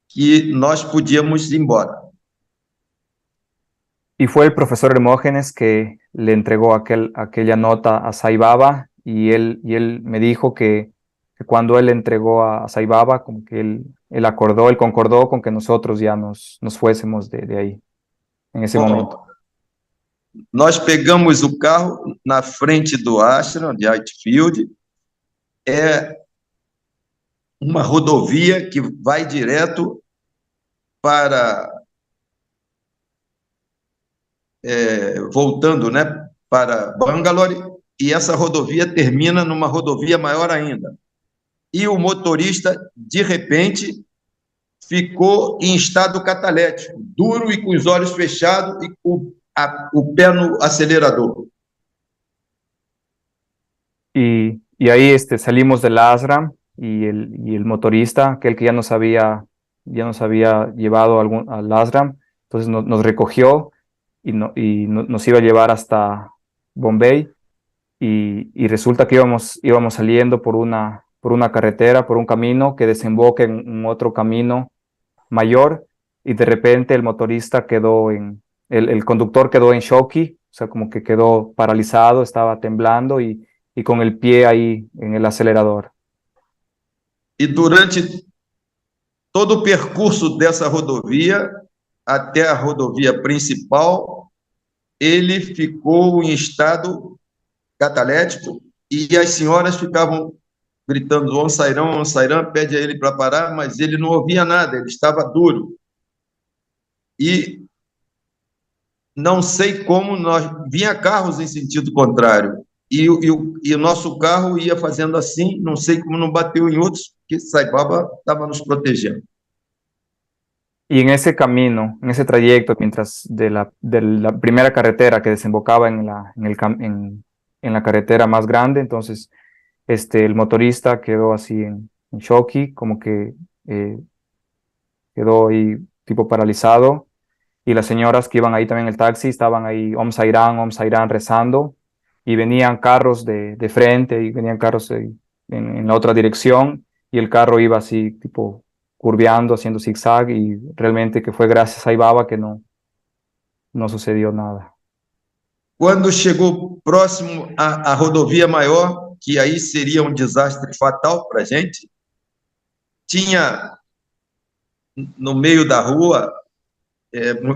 que nós podíamos ir embora.
Y fue el profesor Hermógenes que le entregó aquella nota a Sai Baba y él me dijo que cuando él entregó a Sai Baba, como que él concordó con que nosotros ya nos fuésemos de ahí, en ese momento.
Nós pegamos o carro na frente do ashram de Whitefield, é uma rodovia que vai direto para, voltando, né, para Bangalore, e essa rodovia termina numa rodovia maior ainda. E o motorista, de repente, ficou em estado catalético, duro e com os olhos fechados e com o pé no acelerador.
Y ahí salimos del ashram y el motorista, aquel que ya nos había llevado al ashram, entonces nos recogió y nos iba a llevar hasta Bombay y resulta que íbamos saliendo por una carretera, por un camino que desemboca en un otro camino mayor y de repente el motorista el conductor quedó en shocky, o sea, como que quedó paralizado, estaba temblando y con el pie ahí en el acelerador.
E durante todo o percurso dessa rodovia, até a rodovia principal, ele ficou em estado catalético e as senhoras ficavam gritando Om Sairam, pede a ele para parar, mas ele não ouvia nada, ele estava duro. E não sei como vinha carros em sentido contrário, e o nosso carro ia fazendo assim, não sei como não bateu em outros, porque Sai Baba estava nos protegendo.
Y en ese camino, en ese trayecto, mientras de la primera carretera que desembocaba en la carretera más grande, entonces el motorista quedó así en shock, como que quedó ahí tipo paralizado, y las señoras que iban ahí también en el taxi estaban ahí Om Sairam rezando, y venían carros de frente y venían carros en la otra dirección, y el carro iba así, tipo, curveando, haciendo zigzag, y realmente que fue gracias a Saibaba que no sucedió nada.
Quando chegou próximo à rodovia maior, que aí seria um desastre fatal para a gente, tinha no meio da rua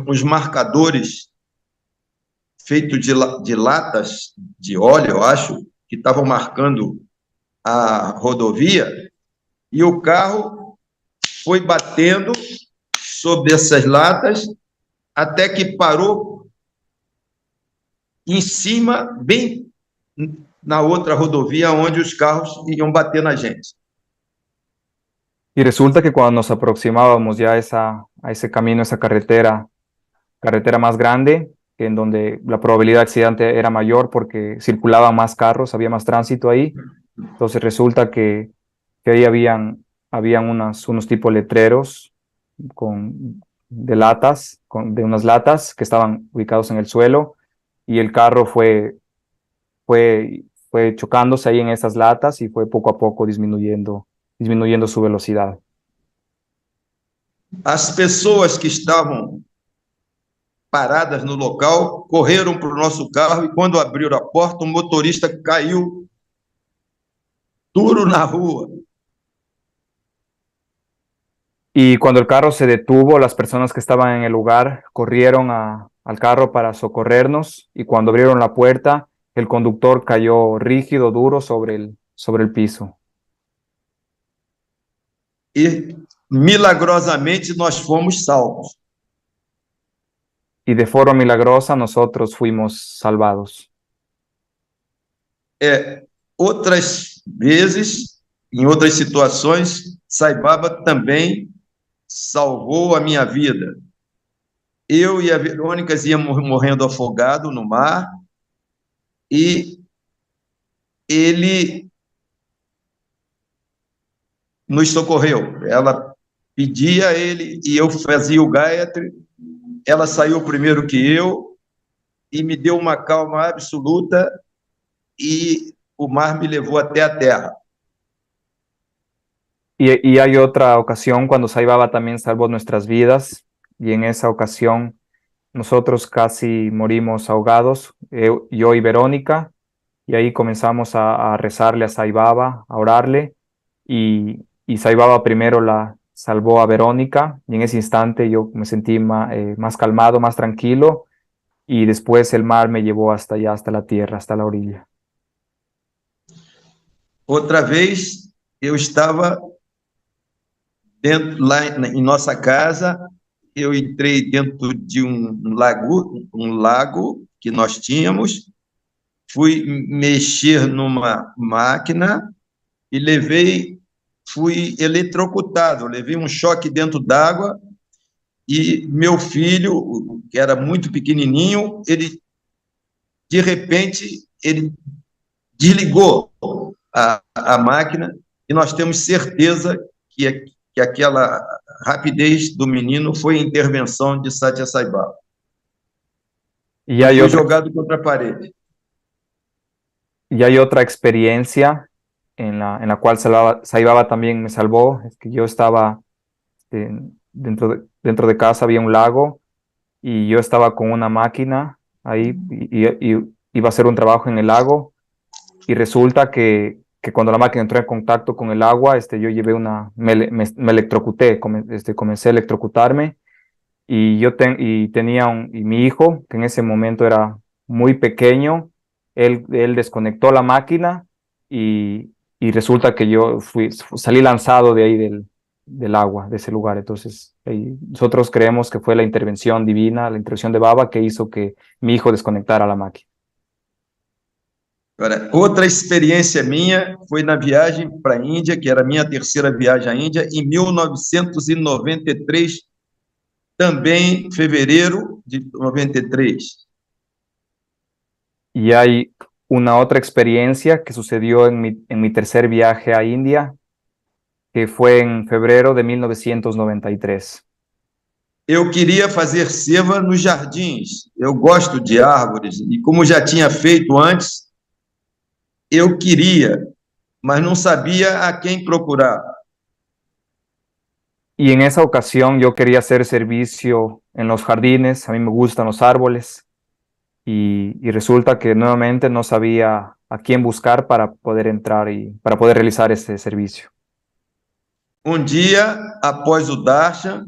uns marcadores feitos de latas de óleo, eu acho, que estavam marcando a rodovia, e o carro foi batendo sobre essas latas até que parou em cima, bem na outra rodovia, onde os carros iam bater na gente.
Y resulta que cuando nos aproximábamos ya a ese camino, esa carretera más grande, en donde la probabilidad de accidente era mayor porque circulaban más carros, había más tránsito ahí. Entonces resulta que ahí habían unos tipos letreros de unas latas que estaban ubicados en el suelo, y el carro fue chocándose ahí en esas latas y fue poco a poco disminuyendo su velocidad.
As pessoas que estavam paradas no local correram para o nosso carro, e quando abriram a porta, o motorista caiu duro na rua.
Y cuando el carro se detuvo, las personas que estaban en el lugar corrieron al carro para socorrernos, y cuando abrieron la puerta, el conductor cayó rígido, duro sobre el piso.
E milagrosamente nós fomos salvos.
Y de forma milagrosa nosotros fuimos salvados.
Outras vezes, em outras situações, Saibaba também salvou a minha vida. Eu e a Verônica íamos morrendo afogado no mar, e ele nos socorreu. Ela pedia a ele e eu fazia o Gayatri. Ela saiu primeiro que eu e me deu uma calma absoluta, e o mar me levou até a terra.
Y hay otra ocasión cuando Saibaba también salvó nuestras vidas, y en esa ocasión nosotros casi morimos ahogados, yo y Verónica, y ahí comenzamos a rezarle a Saibaba, a orarle, y Saibaba primero la salvó a Verónica, y en ese instante yo me sentí más calmado, más tranquilo, y después el mar me llevó hasta allá, hasta la tierra, hasta la orilla.
Outra vez, eu estava lá em nossa casa, eu entrei dentro de um lago que nós tínhamos, fui mexer numa máquina e fui eletrocutado, levei um choque dentro d'água, e meu filho, que era muito pequenininho, de repente, ele desligou a máquina, e nós temos certeza que aquela rapidez do menino foi intervenção de Satya Sai Baba.
Y hay
Fui
otra,
jogado contra a parede.
y hay otra experiencia en la cual Saibaba también me salvó. Es que yo estaba dentro de casa, había un lago, y yo estaba con una máquina ahí, y iba a hacer un trabajo en el lago, y resulta que cuando la máquina entró en contacto con el agua, yo llevé me electrocuté, comencé a electrocutarme, y y mi hijo, que en ese momento era muy pequeño, él desconectó la máquina, y resulta que yo salí lanzado de ahí del agua, de ese lugar. Entonces, nosotros creemos que fue la intervención divina, la intervención de Baba, que hizo que mi hijo desconectara la máquina.
Agora, outra experiência minha foi na viagem para a Índia, que era a minha terceira viagem à Índia, em 1993, também em fevereiro de 93.
Y hay una otra experiencia que sucedió en mi tercer viaje a India, que fue en febrero de 1993.
Eu queria fazer seva nos jardins. Eu gosto de árvores, e como já tinha feito antes, eu queria, mas não sabia a quem procurar.
Y en esa ocasión yo quería hacer servicio en los jardines, a mí me gustan los árboles, y resulta que nuevamente no sabía a quién buscar para poder entrar y para poder realizar ese servicio.
Dia, após o Darshan,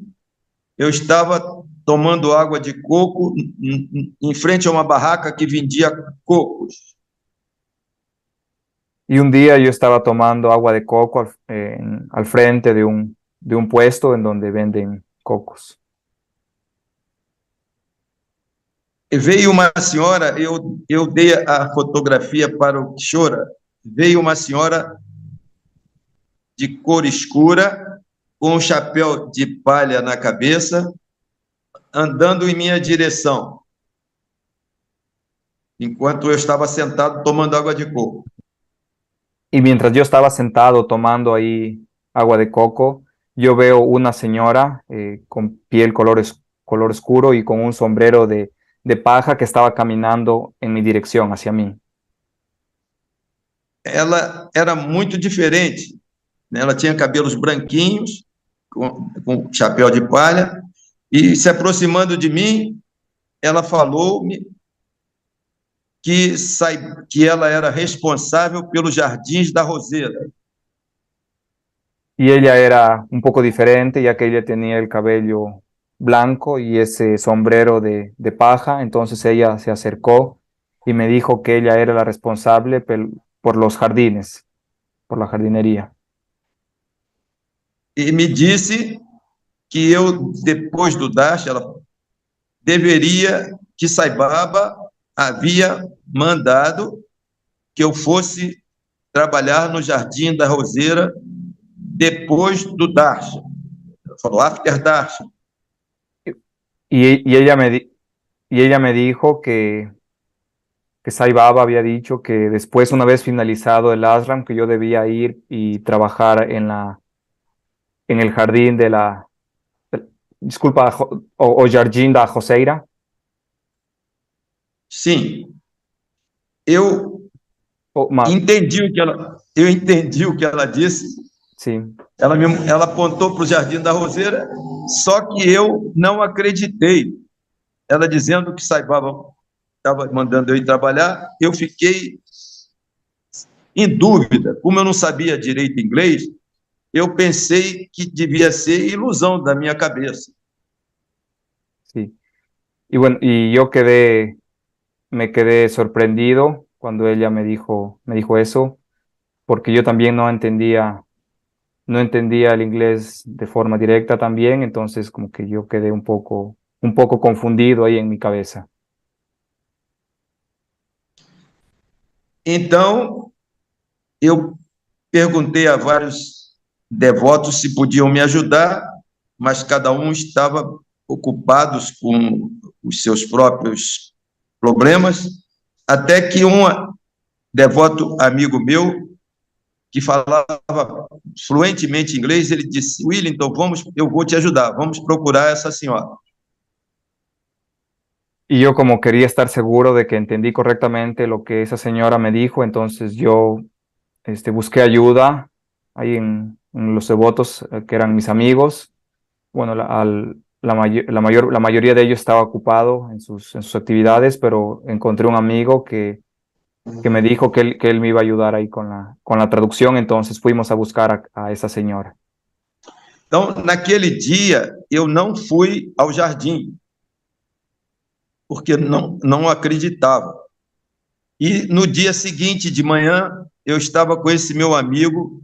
eu estava tomando água de coco em frente a uma barraca que vendia cocos.
Y un día yo estaba tomando agua de coco al frente de un puesto en donde venden cocos.
E veio uma senhora, eu dei a fotografia para o Kishora, veio uma senhora de cor escura, com um chapéu de palha na cabeça, andando em minha direção, enquanto eu estava sentado tomando água de coco.
Y mientras yo estaba sentado tomando ahí agua de coco, yo veo una señora con piel color oscuro y con un sombrero de paja que estaba caminando en mi dirección, hacia mí.
Ela era muito diferente, né? Ela tinha cabelos branquinhos, com chapéu de palha, e se aproximando de mim, ela falou-me que ela era responsável pelos jardins da Roseira.
Y ella era un poco diferente, ya que ella tenía el cabello blanco y ese sombrero de paja. Entonces ella se acercó y me dijo que ella era la responsable por los jardines, por la jardinería.
E me disse que eu, depois do Dash, ela deveria, que Sai Baba havia mandado que eu fosse trabalhar no Jardim da Roseira depois do Dash. Ela falou, after Dash.
Y ella me dijo que Sai Baba había dicho que después, una vez finalizado el ashram, que yo debía ir y trabajar en el jardín disculpa, o Jardim da Roseira.
Sim, eu entendi o que ela disse.
Sim.
Ela apontou para o Jardim da Roseira, só que eu não acreditei. Ela dizendo que Sai Baba estava mandando eu ir trabalhar, eu fiquei em dúvida. Como eu não sabia direito inglês, eu pensei que devia ser ilusão da minha cabeça.
Sí. Y bueno, y yo me quedé sorprendido cuando ella me dijo eso, porque yo también no entendía el inglés de forma directa también, entonces como que yo quedé un poco confundido ahí en mi cabeza.
Então, eu perguntei a vários devotos se podiam me ajudar, mas cada um estava ocupados com os seus próprios problemas, até que um devoto amigo meu, que falava fluentemente inglês, ele disse, Willington, eu vou te ajudar, vamos procurar essa senhora.
Y yo, como quería estar seguro de que entendí correctamente lo que esa señora me dijo, entonces yo busqué ayuda ahí en los devotos que eran mis amigos. Bueno, la mayoría de ellos estaba ocupado en sus actividades, pero encontré un amigo que me dijo que él me iba a ayudar ahí con la traducción, entonces fuimos a buscar a esa señora.
Então, naquele dia, eu não fui ao jardim, porque não acreditava. E no dia seguinte, de manhã, eu estava com esse meu amigo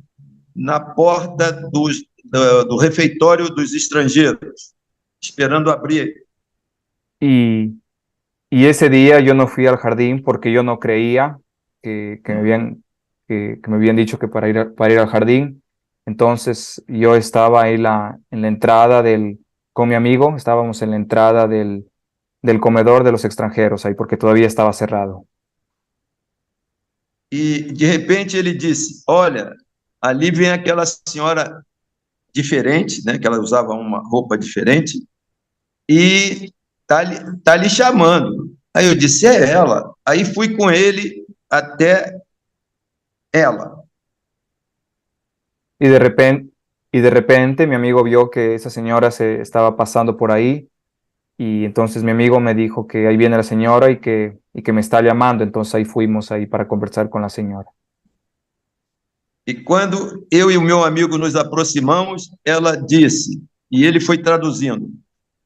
na porta do refeitório dos estrangeiros, esperando abrir.
Y ese día yo no fui al jardín porque yo no creía que me habían dicho que para ir al jardín. Entonces yo estaba ahí en la entrada con mi amigo, estábamos en la entrada del comedor de los extranjeros ahí, porque todavía estaba cerrado.
E de repente ele disse, olha, ali vem aquela senhora diferente, né, que ela usava uma roupa diferente, e tá ali chamando. Aí eu disse, é ela. Aí fui com ele até ela.
Y de Y de repente mi amigo vio que esa señora se estaba pasando por ahí y entonces mi amigo me dijo que ahí viene la señora y que me está llamando. Entonces ahí fuimos ahí para conversar con la señora.
E quando eu e o meu amigo nos aproximamos, ela disse, e ele foi traduzindo: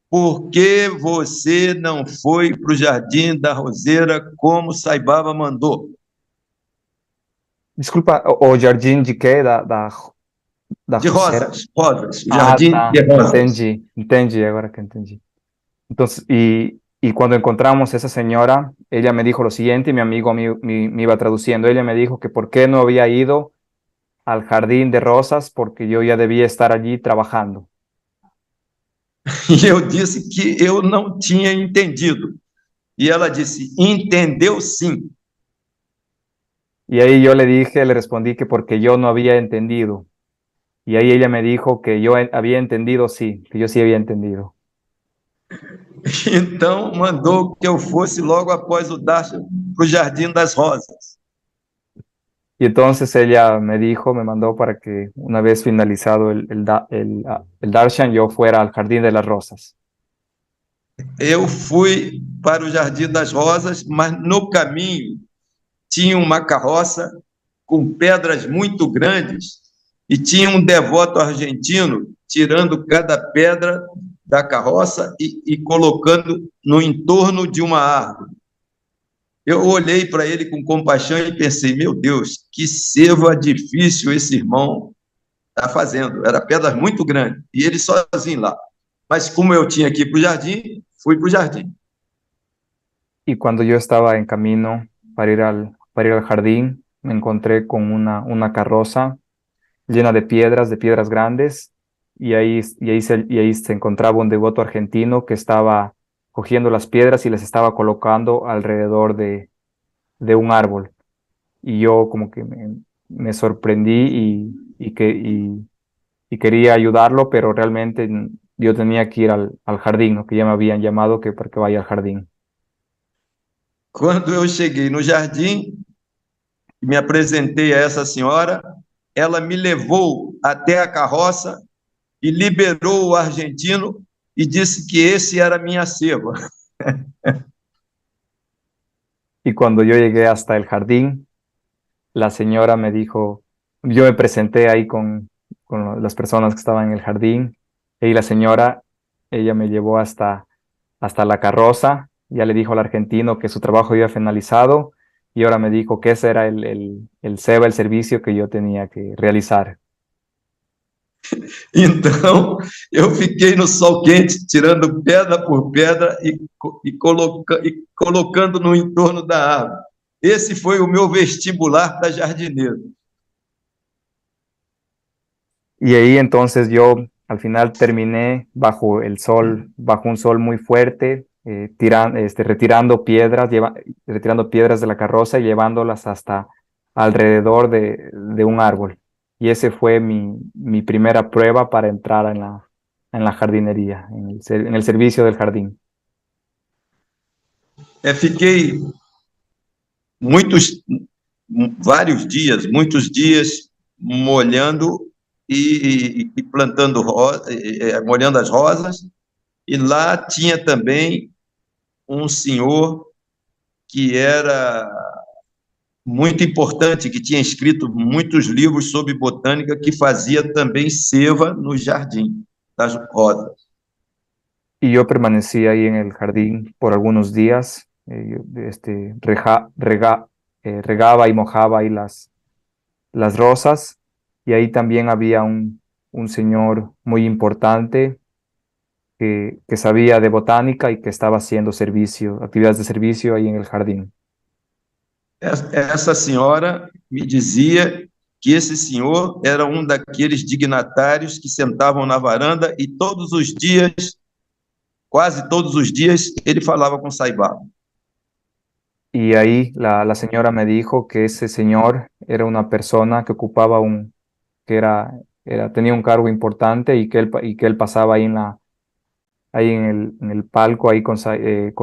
por que você não foi para o Jardim da Roseira como Saibaba mandou?
Desculpa, o jardim de quê? Da
De
Roseira?
rosas, rosas, o
Ah,
Jardim
tá.
de Rosas.
Entendi, agora que entendi. Entonces, y cuando encontramos a esa señora, ella me dijo lo siguiente y mi amigo me iba traduciendo. Ella me dijo que por qué no había ido al jardín de rosas porque yo ya debía estar allí trabajando.
E eu disse que eu não tinha entendido. E ela disse: entendeu sim.
Y ahí yo le respondí que porque yo no había entendido. Y ahí ella me dijo que yo había entendido, sí, que yo sí había entendido.
Então mandou que eu fosse logo após o Darshan para o Jardim das Rosas.
Y entonces ella me mandó para que una vez finalizado el Darshan, yo fuera al Jardín de las Rosas.
Eu fui para o Jardim das Rosas, mas no caminho tinha uma carroça com pedras muito grandes e tinha um devoto argentino tirando cada pedra da carroça e colocando no entorno de uma árvore. Eu olhei para ele com compaixão e pensei, meu Deus, que seva difícil esse irmão está fazendo. Era pedras muito grandes e ele sozinho lá. Mas como eu tinha que ir para o jardim, fui para o jardim.
Y cuando yo estaba en camino para ir al jardín, me encontré con una carroza llena de piedras grandes, y ahí se encontraba un devoto argentino que estaba cogiendo las piedras y las estaba colocando alrededor de un árbol. Y yo como que me sorprendí y quería ayudarlo, pero realmente yo tenía que ir al jardín, ¿no? Que ya me habían llamado que para que vaya al jardín.
Quando eu cheguei no jardim e me apresentei a essa senhora, ela me levou até a carroça e liberou o argentino e disse que esse era minha seva.
Y cuando yo llegué hasta el jardín, la señora me dijo, yo me presenté ahí con las personas que estaban en el jardín, y la señora, ella me llevó hasta la carroza, ya le dijo al argentino que su trabajo había finalizado, y ahora me dijo que ese era el SEBA, el servicio que yo tenía que realizar.
Então, eu fiquei no sol quente, tirando pedra por pedra e colocando no entorno da árvore. Esse foi o meu vestibular para jardineiro.
Y ahí entonces yo al final terminé bajo el sol, bajo un sol muy fuerte, retirando piedras de la carroza y llevándolas hasta alrededor de un árbol. Y ese fue mi primera prueba para entrar en la jardinería, en el servicio del jardín.
Fiquei muitos dias molhando e plantando, molhando as rosas, e lá tinha também um senhor que era muito importante, que tinha escrito muitos livros sobre botânica, que fazia também seva no jardim das rosas.
Y yo permanecí ahí en el jardín por algunos días, regaba y mojaba ahí las rosas, y ahí también había un señor muy importante que sabía de botánica y que estaba haciendo actividades de servicio ahí en el jardín.
Essa senhora me dizia que esse senhor era daqueles dignatários que sentavam na varanda e todos os dias, quase todos os dias, ele falava com Saibaba.
Y ahí la señora me dijo que ese señor era una persona que ocupaba tenía un cargo importante y que él pasaba ahí en el palco ahí con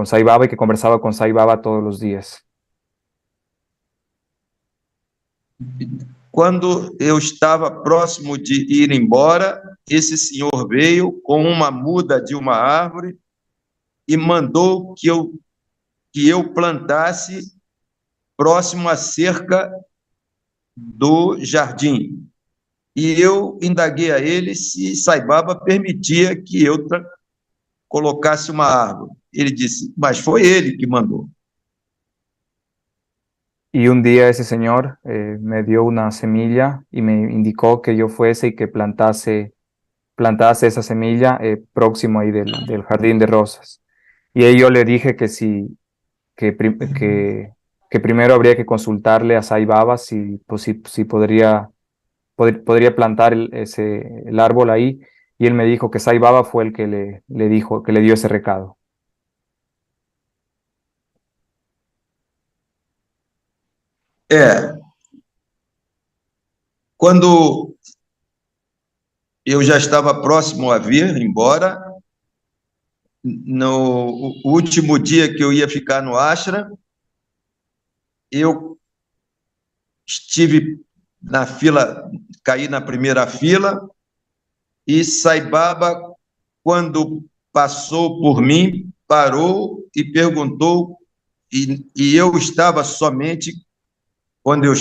Saibaba y que conversaba con Saibaba todos los días.
quando eu estava próximo de ir embora, esse senhor veio com uma muda de uma árvore e mandou que eu plantasse próximo à cerca do jardim. E eu indaguei a ele se Sai Baba permitia que eu colocasse uma árvore. Ele disse, mas foi ele que mandou.
Y un día ese señor me dio una semilla y me indicó que yo fuese y que plantase esa semilla próximo ahí del jardín de rosas. Y ahí yo le dije que sí, que primero habría que consultarle a Sai Baba si podría plantar el árbol ahí. Y él me dijo que Sai Baba fue el que le dijo, que le dio ese recado.
Quando eu já estava próximo a vir embora, no último dia que eu ia ficar no ashram, eu estive na fila, caí na primeira fila, e Sai Baba, quando passou por mim, parou e perguntou, e eu estava somente, quando eu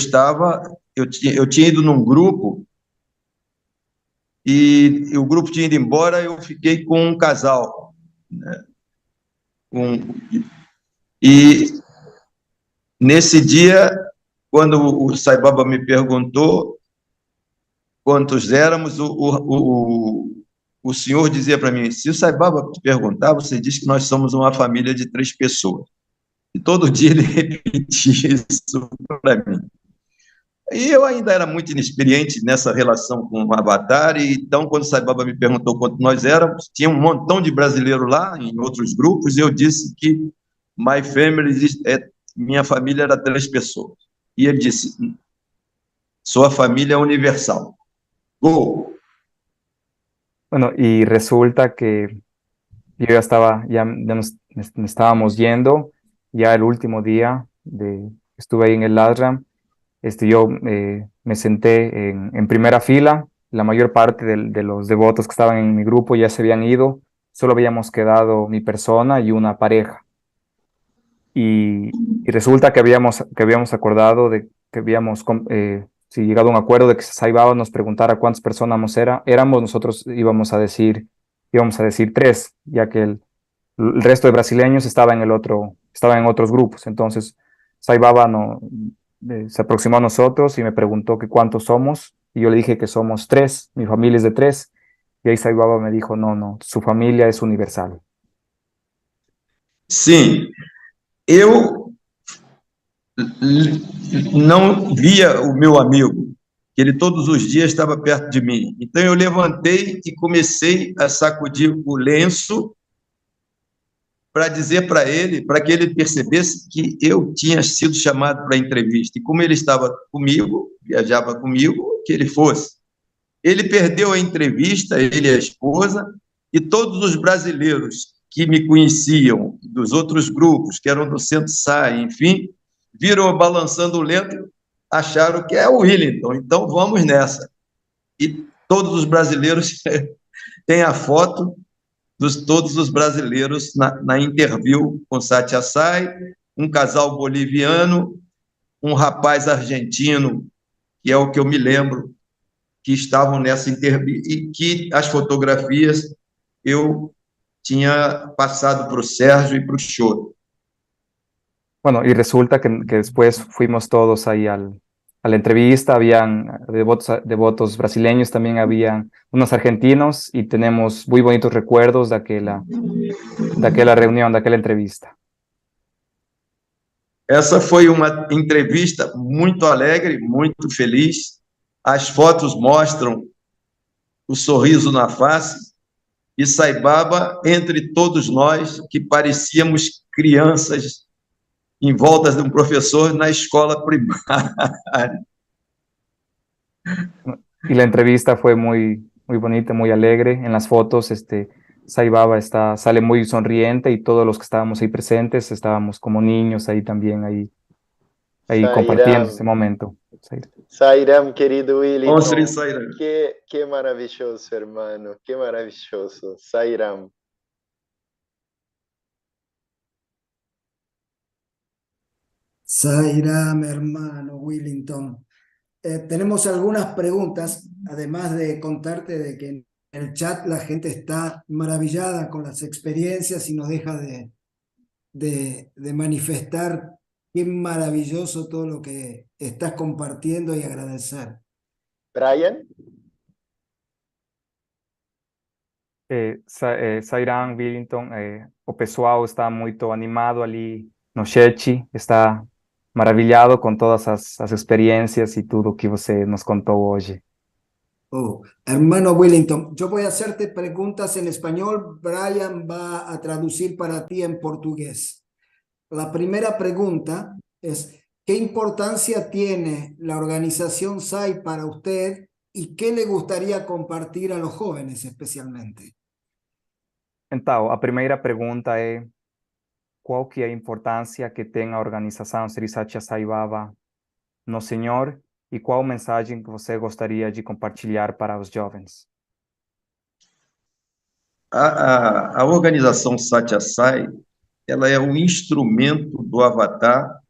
tinha ido num grupo, e o grupo tinha ido embora, eu fiquei com um casal, né? E nesse dia, quando o Sai Baba me perguntou quantos éramos, o senhor dizia para mim, se o Sai Baba te perguntar, você diz que nós somos uma família de 3 pessoas. E todo dia ele repetia isso para mim. E eu ainda era muito inexperiente nessa relação com o Avatar, e então, quando o Sai Baba me perguntou quanto nós éramos, tinha um montão de brasileiros lá, em outros grupos, e eu disse que my family, minha família era 3 pessoas. E ele disse, sua família é universal. Go!
Bueno, y resulta que yo ya nos estábamos yendo, ya el último día estuve ahí en el ashram. Yo me senté en primera fila, la mayor parte de los devotos que estaban en mi grupo ya se habían ido, solo habíamos quedado mi persona y una pareja. Y resulta que habíamos acordado de que habíamos llegado a un acuerdo de que Sai Baba nos preguntara cuántas personas éramos, nosotros íbamos a decir 3, ya que el resto de brasileños estaban en otros grupos. Entonces Sai Baba se aproximó a nosotros y me preguntó que cuántos somos, y yo le dije que somos 3, mi familia es de 3, y ahí Sai Baba me dijo, no, su familia es universal.
Sim, eu não via o meu amigo, que ele todos os dias estava perto de mim. Então eu levantei e comecei a sacudir o lenço para dizer para ele, para que ele percebesse que eu tinha sido chamado para a entrevista. E como ele estava comigo, viajava comigo, que ele fosse. Ele perdeu a entrevista, ele e a esposa, e todos os brasileiros que me conheciam, dos outros grupos, que eram do Centro Sai, enfim, viram eu balançando o lento, acharam que é o Willington, então vamos nessa. E todos os brasileiros têm a foto todos os brasileiros na interview com Satya Sai, um casal boliviano, um rapaz argentino, que é o que eu me lembro, que estavam nessa interview, e que as fotografias eu tinha passado para o Sérgio e para o Choro.
Bueno, y resulta que después fuimos todos ahí a la entrevista, habían devotos brasileños, también habían unos argentinos, y tenemos muy bonitos recuerdos de aquella reunión, de aquella entrevista.
Essa foi uma entrevista muito alegre, muito feliz. As fotos mostram o sorriso na face, e Sai Baba entre todos nós, que parecíamos crianças em volta de um professor na escola primária.
Y la entrevista fue muy, muy bonita, muy alegre. En las fotos, Sai Baba sale muy sonriente, y todos los que estábamos ahí presentes estábamos como niños ahí también, ahí compartiendo ese momento.
Sairam, querido
Om
Willington.
Sri Sairam.
Qué maravilloso, hermano. Qué maravilloso. Sairam.
Sairam, hermano Willington. Tenemos algunas preguntas, además de contarte de que en el chat la gente está maravillada con las experiencias y nos deja de manifestar qué maravilloso todo lo que estás compartiendo y agradecer.
Brian?
Sairam, Willington, o pessoal está muito animado ali no chat, está maravilhado com todas as experiências e tudo que você nos contou hoje.
Oh, hermano Willington, yo voy a hacerte preguntas en español, Brian va a traducir para ti en portugués. La primera pregunta es, ¿qué importancia tiene la organización SAI para usted y qué le gustaría compartir a los jóvenes especialmente?
Então, a primeira pergunta é qual que é a importância que tem a organização Sri Satya Sai Baba no Senhor e qual mensagem que você gostaria de compartilhar para os jovens?
A organização Satya Sai, ela é um instrumento do Avatar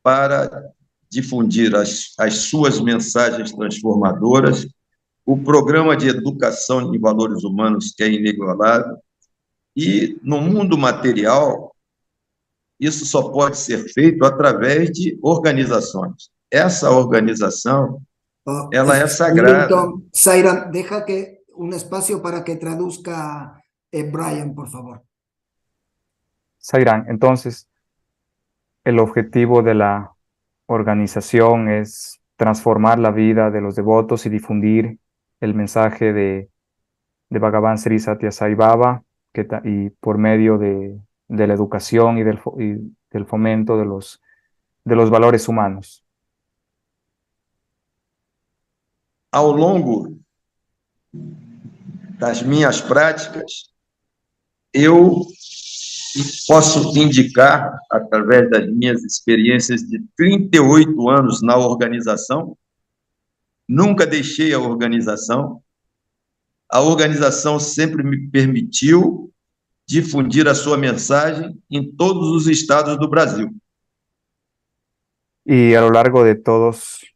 para difundir as suas mensagens transformadoras, o programa de educação em valores humanos, que é inigualável, e no mundo material, isso só pode ser feito através de organizações. Essa organização, ela é sagrada.
Willington, Sairam, deja que un espacio para que traduzca Brian, por favor.
Sairam, entonces, el objetivo de la organización es transformar la vida de los devotos y difundir el mensaje de Bhagavan Sri Satya Sai Baba, y por medio de la educación y del fomento de los valores humanos.
Ao longo das minhas práticas, eu posso indicar, através das minhas experiências de 38 anos na organização, nunca deixei a organização sempre me permitiu difundir a sua mensagem em todos os estados do Brasil.
Y a lo largo de todos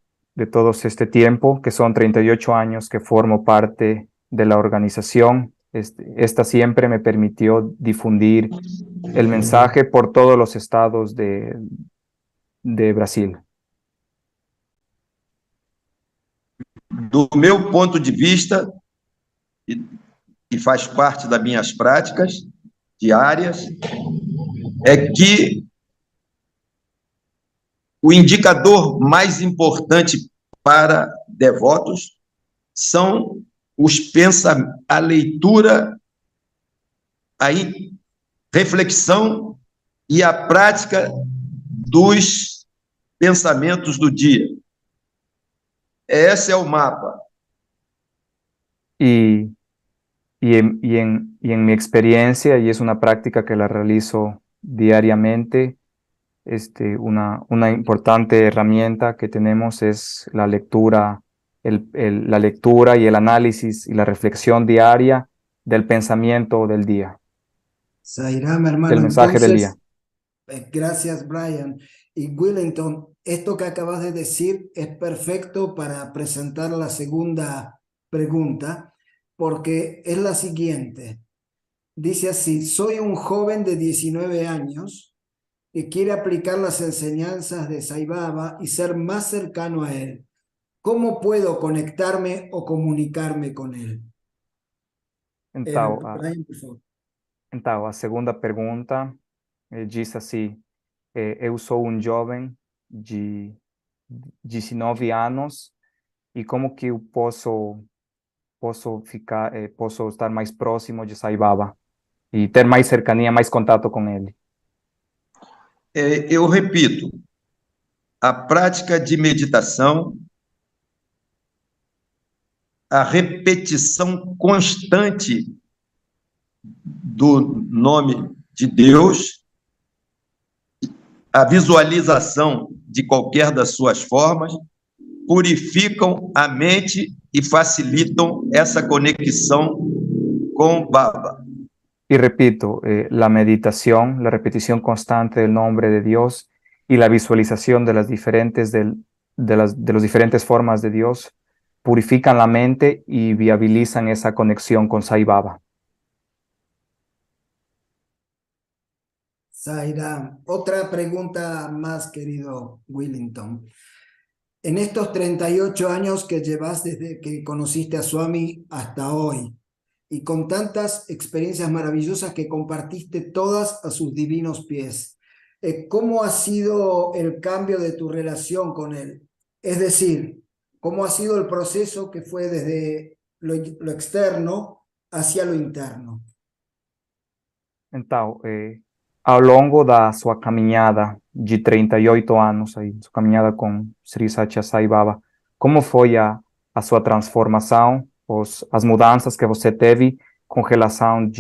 este tiempo, que son 38 años que formo parte de la organización, esta siempre me permitió difundir el mensaje por todos los estados de Brasil.
Do meu ponto de vista, que faz parte das minhas práticas diárias, é que o indicador mais importante para devotos são os pensamentos, a leitura, a reflexão e a prática dos pensamentos do dia. Esse é o mapa.
Y en mi experiencia, y es una práctica que la realizo diariamente, una importante herramienta que tenemos es la lectura, la lectura y el análisis y la reflexión diaria del pensamiento del día.
Sairam, hermano,
del mensaje del día.
Gracias, Brian. Y Willington, esto que acabas de decir es perfecto para presentar la segunda pregunta, porque es la siguiente. Dice así, soy un joven de 19 años que quiere aplicar las enseñanzas de Sai Baba y ser más cercano a él. ¿Cómo puedo conectarme o comunicarme con él?
Então,
Brian, por favor.
Então, a segunda pergunta diz assim, eu sou um jovem de 19 anos e como que eu posso estar mais próximo de Sai Baba e ter mais cercania, mais contato com ele?
Eu repito, a prática de meditação, a repetição constante do nome de Deus, a visualização de qualquer das suas formas purificam a mente e facilitam essa conexão com Baba.
Y repito, la meditación, la repetición constante del nombre de Dios y la visualización de las de los diferentes formas de Dios purifican la mente y viabilizan esa conexión con Sai Baba.
Zaira, otra pregunta más, querido Willington. En estos 38 años que llevas desde que conociste a Swami hasta hoy, y con tantas experiencias maravillosas que compartiste todas a sus divinos pies, ¿cómo ha sido el cambio de tu relación con él? Es decir, ¿cómo ha sido el proceso que fue desde lo externo hacia lo interno?
Então, ao longo da sua caminhada de 38 anos, aí, sua caminhada com Sri Satya Sai Baba, como foi a sua transformação, as mudanças que você teve com relação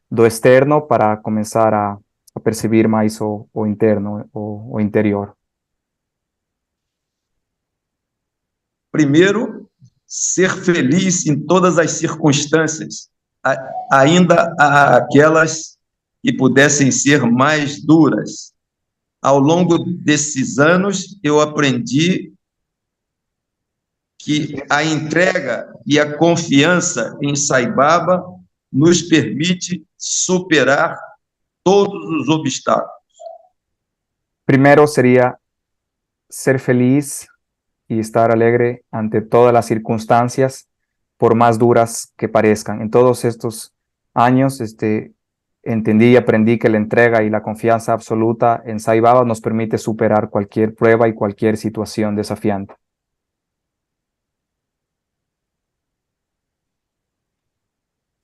do externo para começar a perceber mais o interno, o interior?
Primeiro, ser feliz em todas as circunstâncias, ainda aquelas que pudessem ser mais duras. Ao longo desses anos, eu aprendi que a entrega e a confiança em Sai Baba nos permite superar todos os obstáculos.
Primeiro seria ser feliz y estar alegre ante todas las circunstancias, por más duras que parezcan. En todos estos años, entendí y aprendí que la entrega y la confianza absoluta en Sai Baba nos permite superar cualquier prueba y cualquier situación desafiante.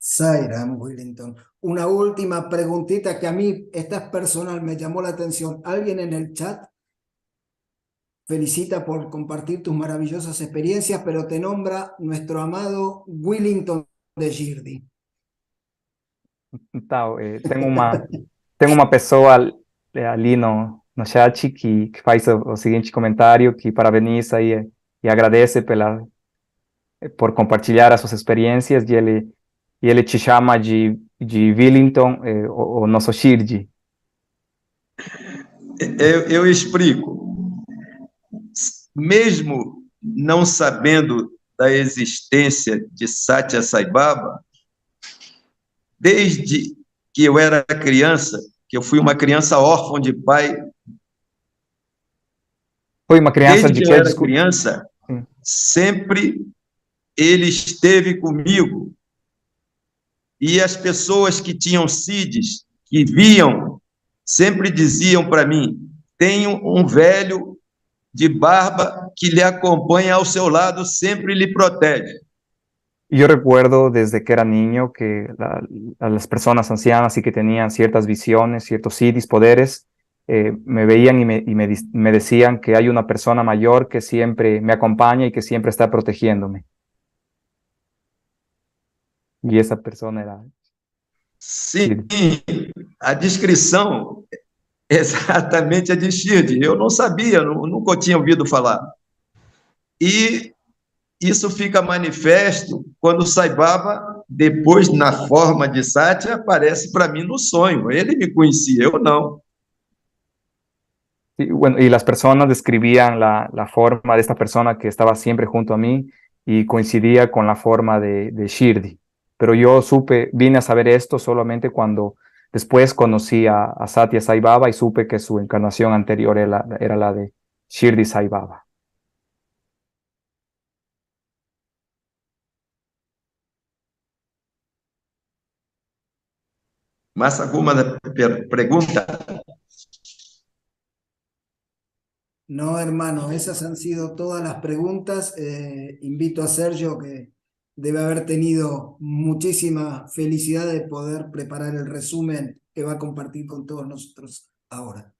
Sairam Willington, una última preguntita que a mí, esta es personal, me llamó la atención. Alguien en el chat felicita por compartir tus maravillosas experiencias, pero te nombra nuestro amado Willington de Girdi.
Então, tem uma pessoa ali no chat que faz o seguinte comentário, que parabeniza e agradece por compartilhar as suas experiências, e ele te chama de Willington, o nosso Shirdi.
Eu explico. Mesmo não sabendo da existência de Satya Sai Baba, desde que eu era criança, que eu fui uma criança órfã de pai,
Foi uma criança
desde
de
que
que?
eu era criança, sempre ele esteve comigo. E as pessoas que tinham CIDs, que viam, sempre diziam para mim: tem um velho de barba que lhe acompanha ao seu lado, sempre lhe protege.
Yo recuerdo desde que era niño que las personas ancianas y que tenían ciertas visiones, ciertos siddhis, poderes, me veían y me decían que hay una persona mayor que siempre me acompaña y que siempre está protegiéndome. Y esa persona era...
Sim, a descrição exatamente é de Shirdi. Eu não sabia, nunca tinha ouvido falar. E isso fica manifesto quando Sai Baba, depois na forma de Satya, aparece para mim no sonho. Ele me conhecia, eu não.
Y, bueno, y las personas describían la forma de esta persona que estaba siempre junto a mí y coincidía con la forma de Shirdi. Pero yo vine a saber esto solamente cuando después conocí a Satya Sai Baba y supe que su encarnación anterior era la de Shirdi Sai Baba.
¿Más alguna pregunta?
No, hermano, esas han sido todas las preguntas. Invito a Sergio, que debe haber tenido muchísima felicidad de poder preparar el resumen que va a compartir con todos nosotros ahora.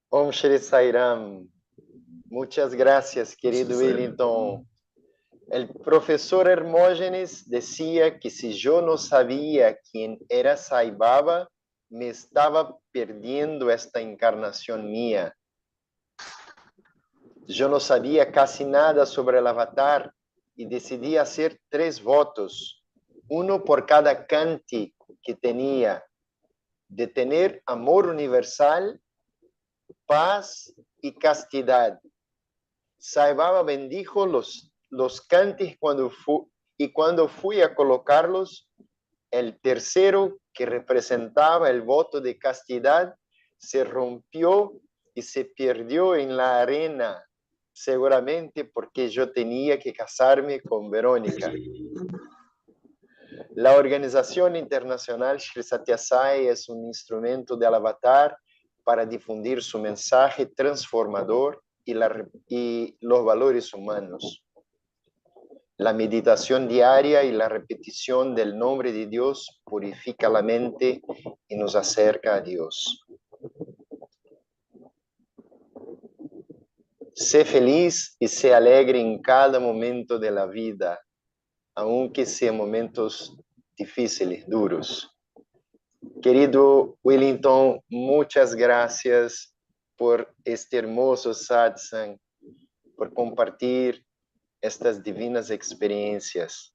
Om Shri Sairam. Muchas gracias, querido Willington. El profesor Hermógenes decía que si yo no sabía quién era Sai Baba, me estaba perdiendo esta encarnación mía. yo no sabía casi nada sobre el avatar y decidí hacer 3 votos, uno por cada cántico que tenía, de tener amor universal, paz y castidad. Sai Baba bendijo los cánticos cuando fui a colocarlos, el tercero, que representaba el voto de castidad, se rompió y se perdió en la arena, seguramente porque yo tenía que casarme con Verónica. La organización internacional Shri Satya Sai es un instrumento del avatar para difundir su mensaje transformador y los valores humanos. La meditación diaria y la repetición del nombre de Dios purifica la mente y nos acerca a Dios. Sé feliz y sé alegre en cada momento de la vida, aunque sean momentos difíciles, duros. Querido Wellington, muchas gracias por este hermoso satsang, por compartir estas divinas experiencias.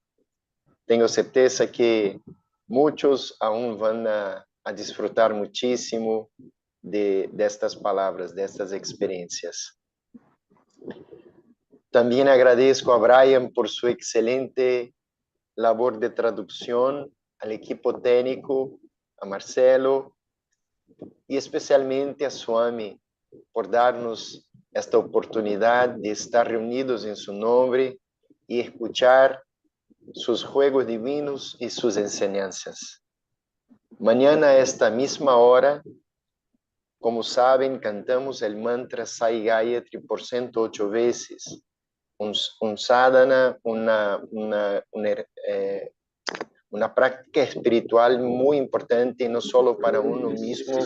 Tengo certeza que muchos aún van a disfrutar muchísimo de estas palabras, de estas experiencias. También agradezco a Brian por su excelente labor de traducción, al equipo técnico, a Marcelo y especialmente a Swami por darnos esta oportunidad de estar reunidos en su nombre y escuchar sus juegos divinos y sus enseñanzas. Mañana a esta misma hora, como saben, cantamos el mantra Sai Gayatri por 108 veces. Un sadhana, una práctica espiritual muy importante, no solo para uno mismo,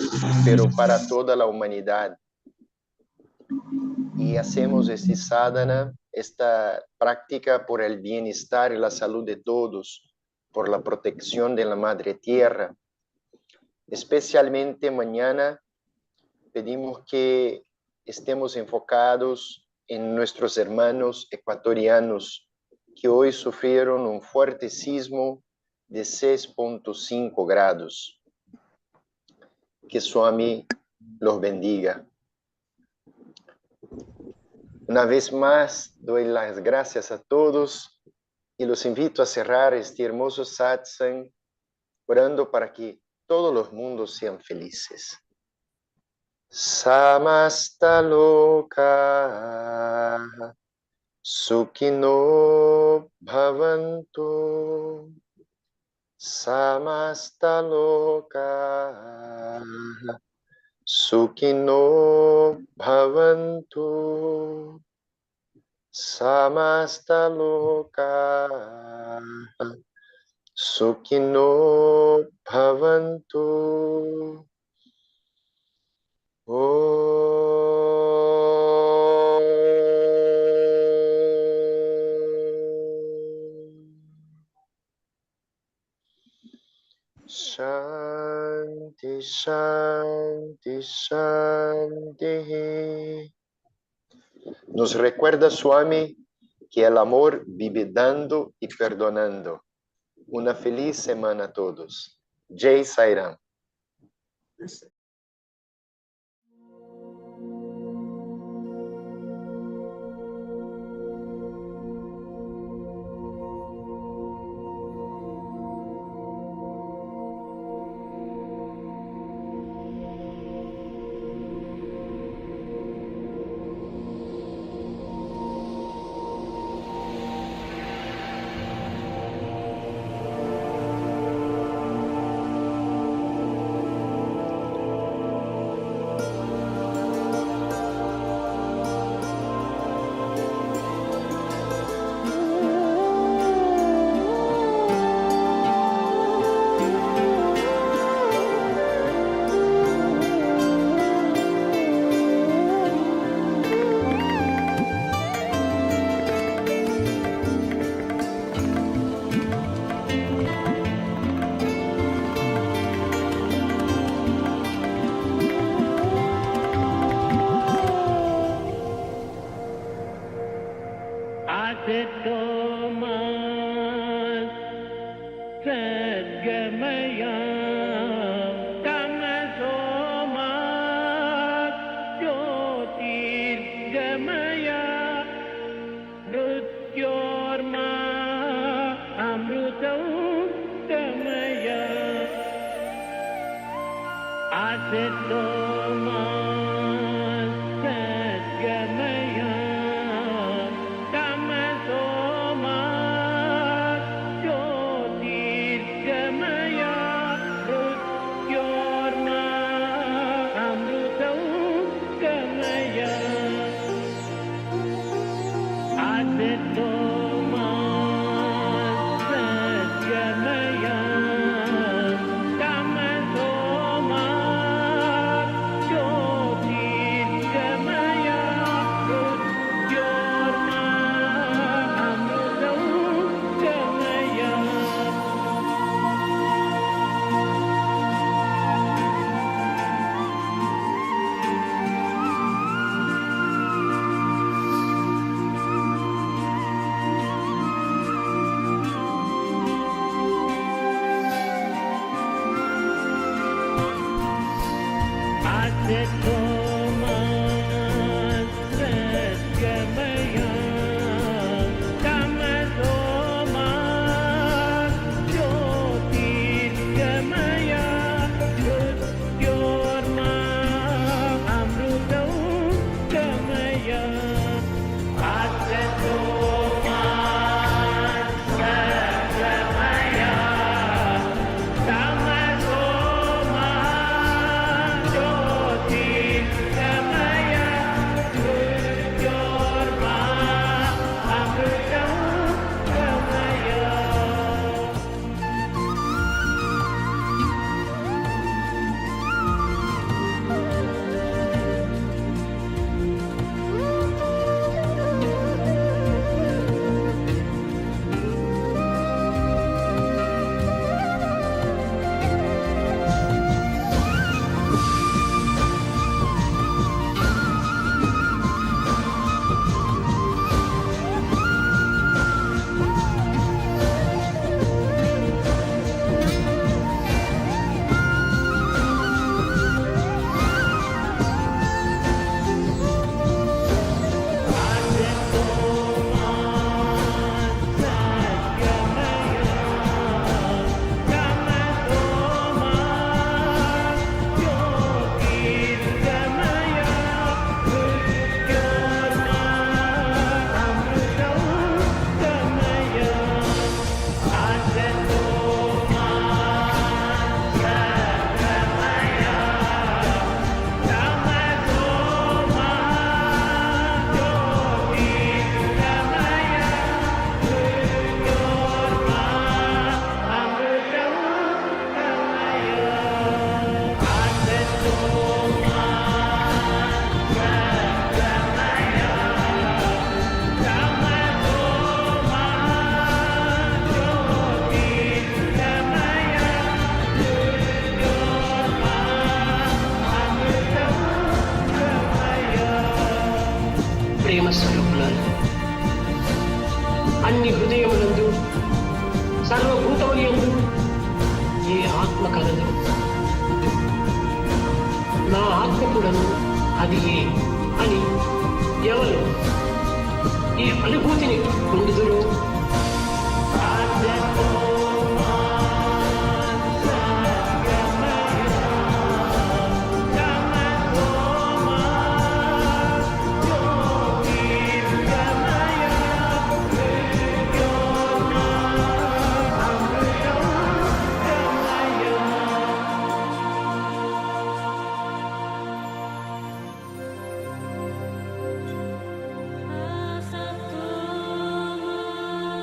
pero para toda la humanidad. Y hacemos este sadhana, esta práctica por el bienestar y la salud de todos, por la protección de la Madre Tierra. Especialmente mañana pedimos que estemos enfocados en nuestros hermanos ecuatorianos que hoy sufrieron un fuerte sismo de 6.5 grados. Que Swami los bendiga. Una vez más, doy las gracias a todos y los invito a cerrar este hermoso satsang orando para que todos los mundos sean felices. Samasta loka sukhino bhavantu. Samasta loka sukhino bhavantu. Samasta loka sukhino bhavantu. Shanti, Shanti, Shanti. Nos recuerda Swami que el amor vive dando y perdonando. Una feliz semana a todos. Jai Sairam.
Asatomas Sadgamaya Tamasomas Jyotirgamaya Mrityorma Amrutamaya Asatomas Sadgamaya Tamasomas Jyotirgamaya Mrityorma Amrutamaya Asatomas Sadgamaya Tamasomas Jyotirgamaya Mrityorma Amrutamaya Asatomas Sadgamaya Tamasomas Jyotirgamaya Mrityorma Amrutamaya Asatomas Sadgamaya Tamasomas Jyotirgamaya Mrityorma Amrutamaya ప్రేమ స్వరూపులారు అన్ని హృదయములందు సర్వభూతములందు ఏ ఆత్మ కలదు నా ఆత్మ కూడాను అది ఏ అని ఎవరు ఈ అనుభూతిని పొందుదురు
Asatomas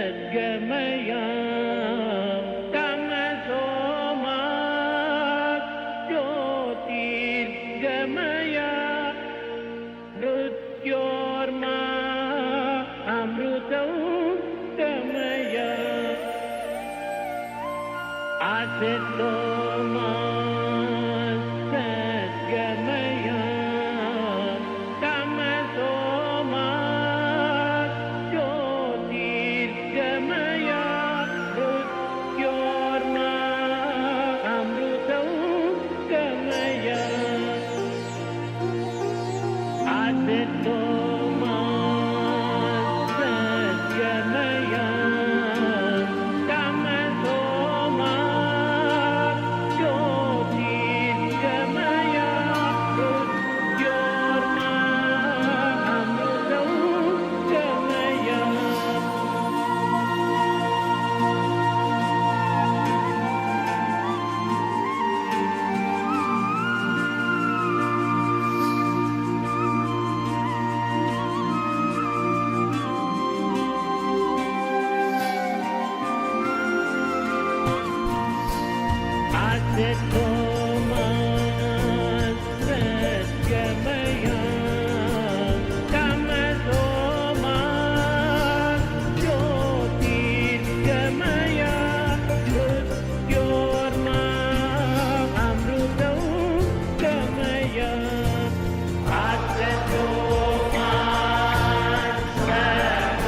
सद्गमया तमसोमा ज्योतिर्गमया मृत्योर्मा अमृतं गमया असतो मा सद्गमया तमसो मा ज्योतिर्गमया मृत्योर्मा अमृतं गमया असतो मा सद्गमया तमसो मा ज्योतिर्गमया मृत्योर्मा अमृतं गमया असतो मा सद्गमया तमसो मा ज्योतिर्गमया मृत्योर्मा अमृतं गमया असतो मा सद्गमया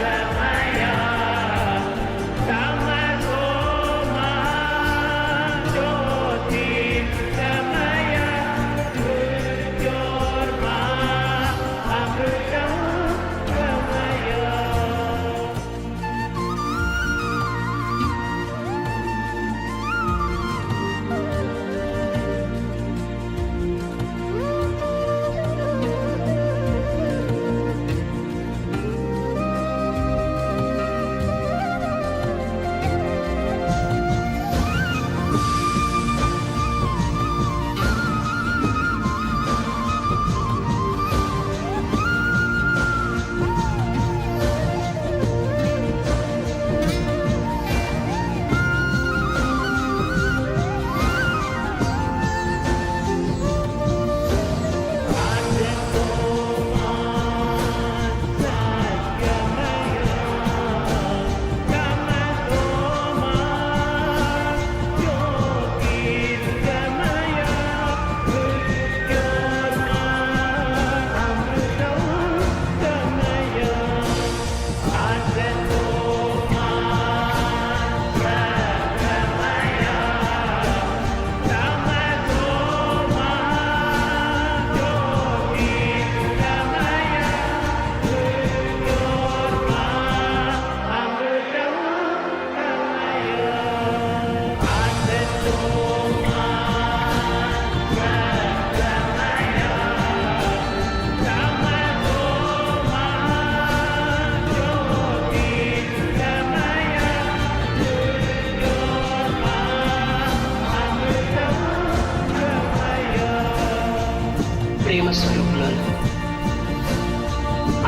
तमसो मा ज्योतिर्गमया मृत्योर्मा अमृतं गमया
ప్రేమ స్వరూపులారా,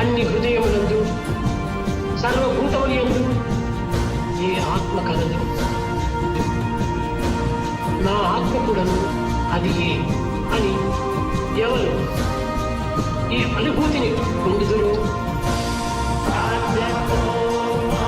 అన్ని హృదయములందు సర్వభూతములందు ఏ ఆత్మ కలదు, నా ఆత్మ కూడాను అది ఏ అని ఎవరు ఈ అనుభూతిని పొందుదురు?
Asatoma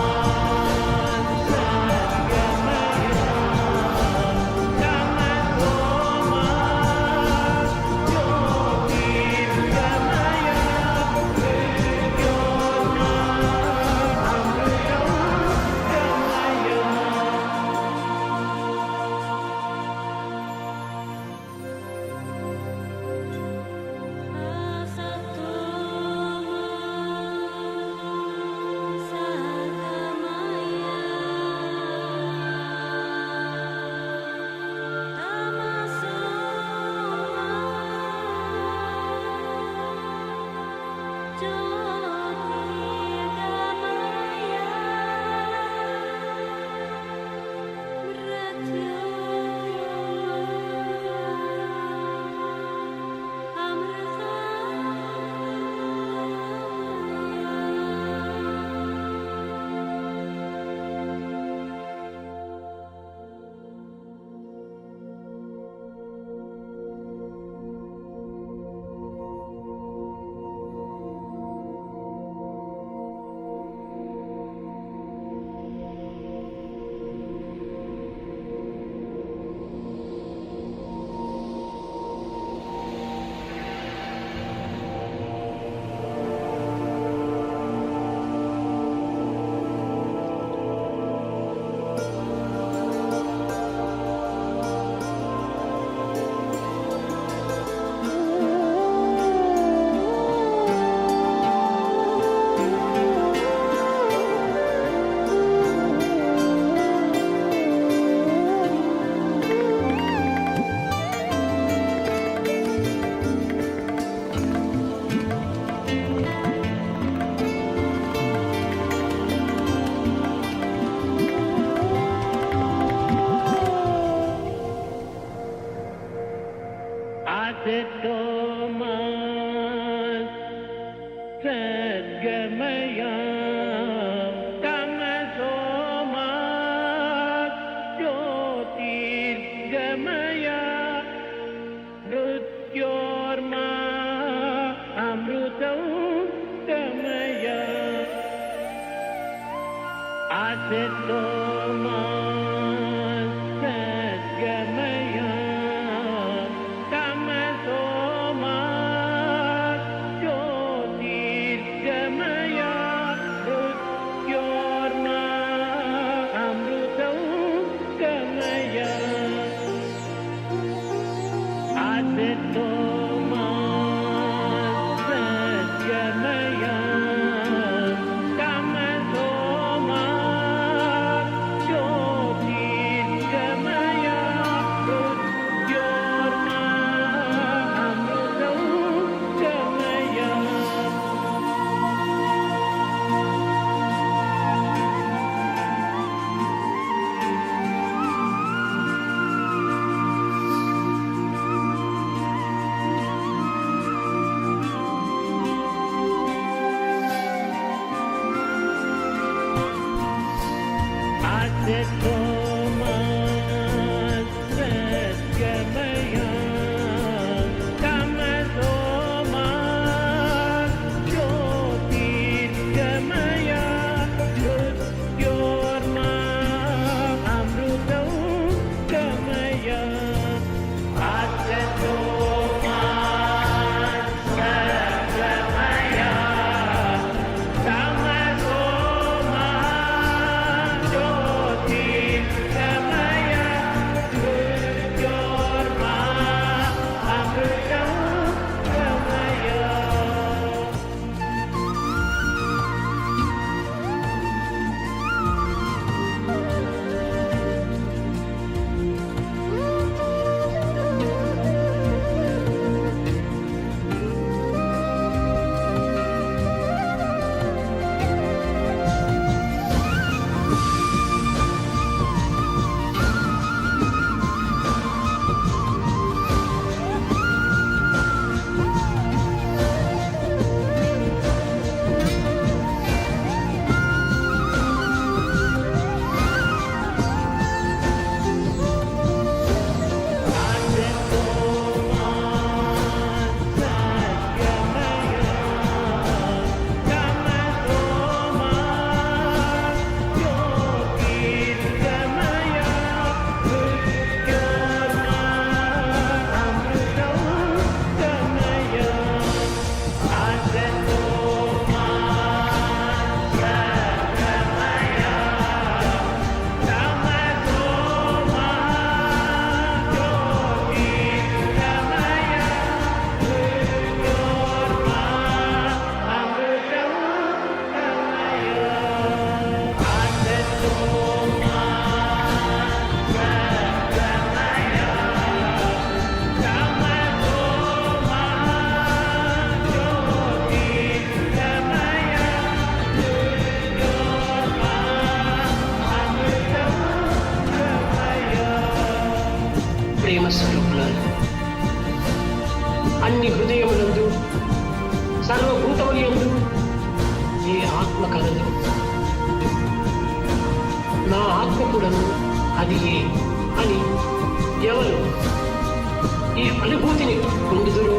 ప్రేమ స్వరూపులారా, అన్ని హృదయములందు సర్వభూతములందు ఏ ఆత్మ కలదు, నా ఆత్మ కూడాను అది ఏ అని ఎవరు ఈ అనుభూతిని పొందుదురు?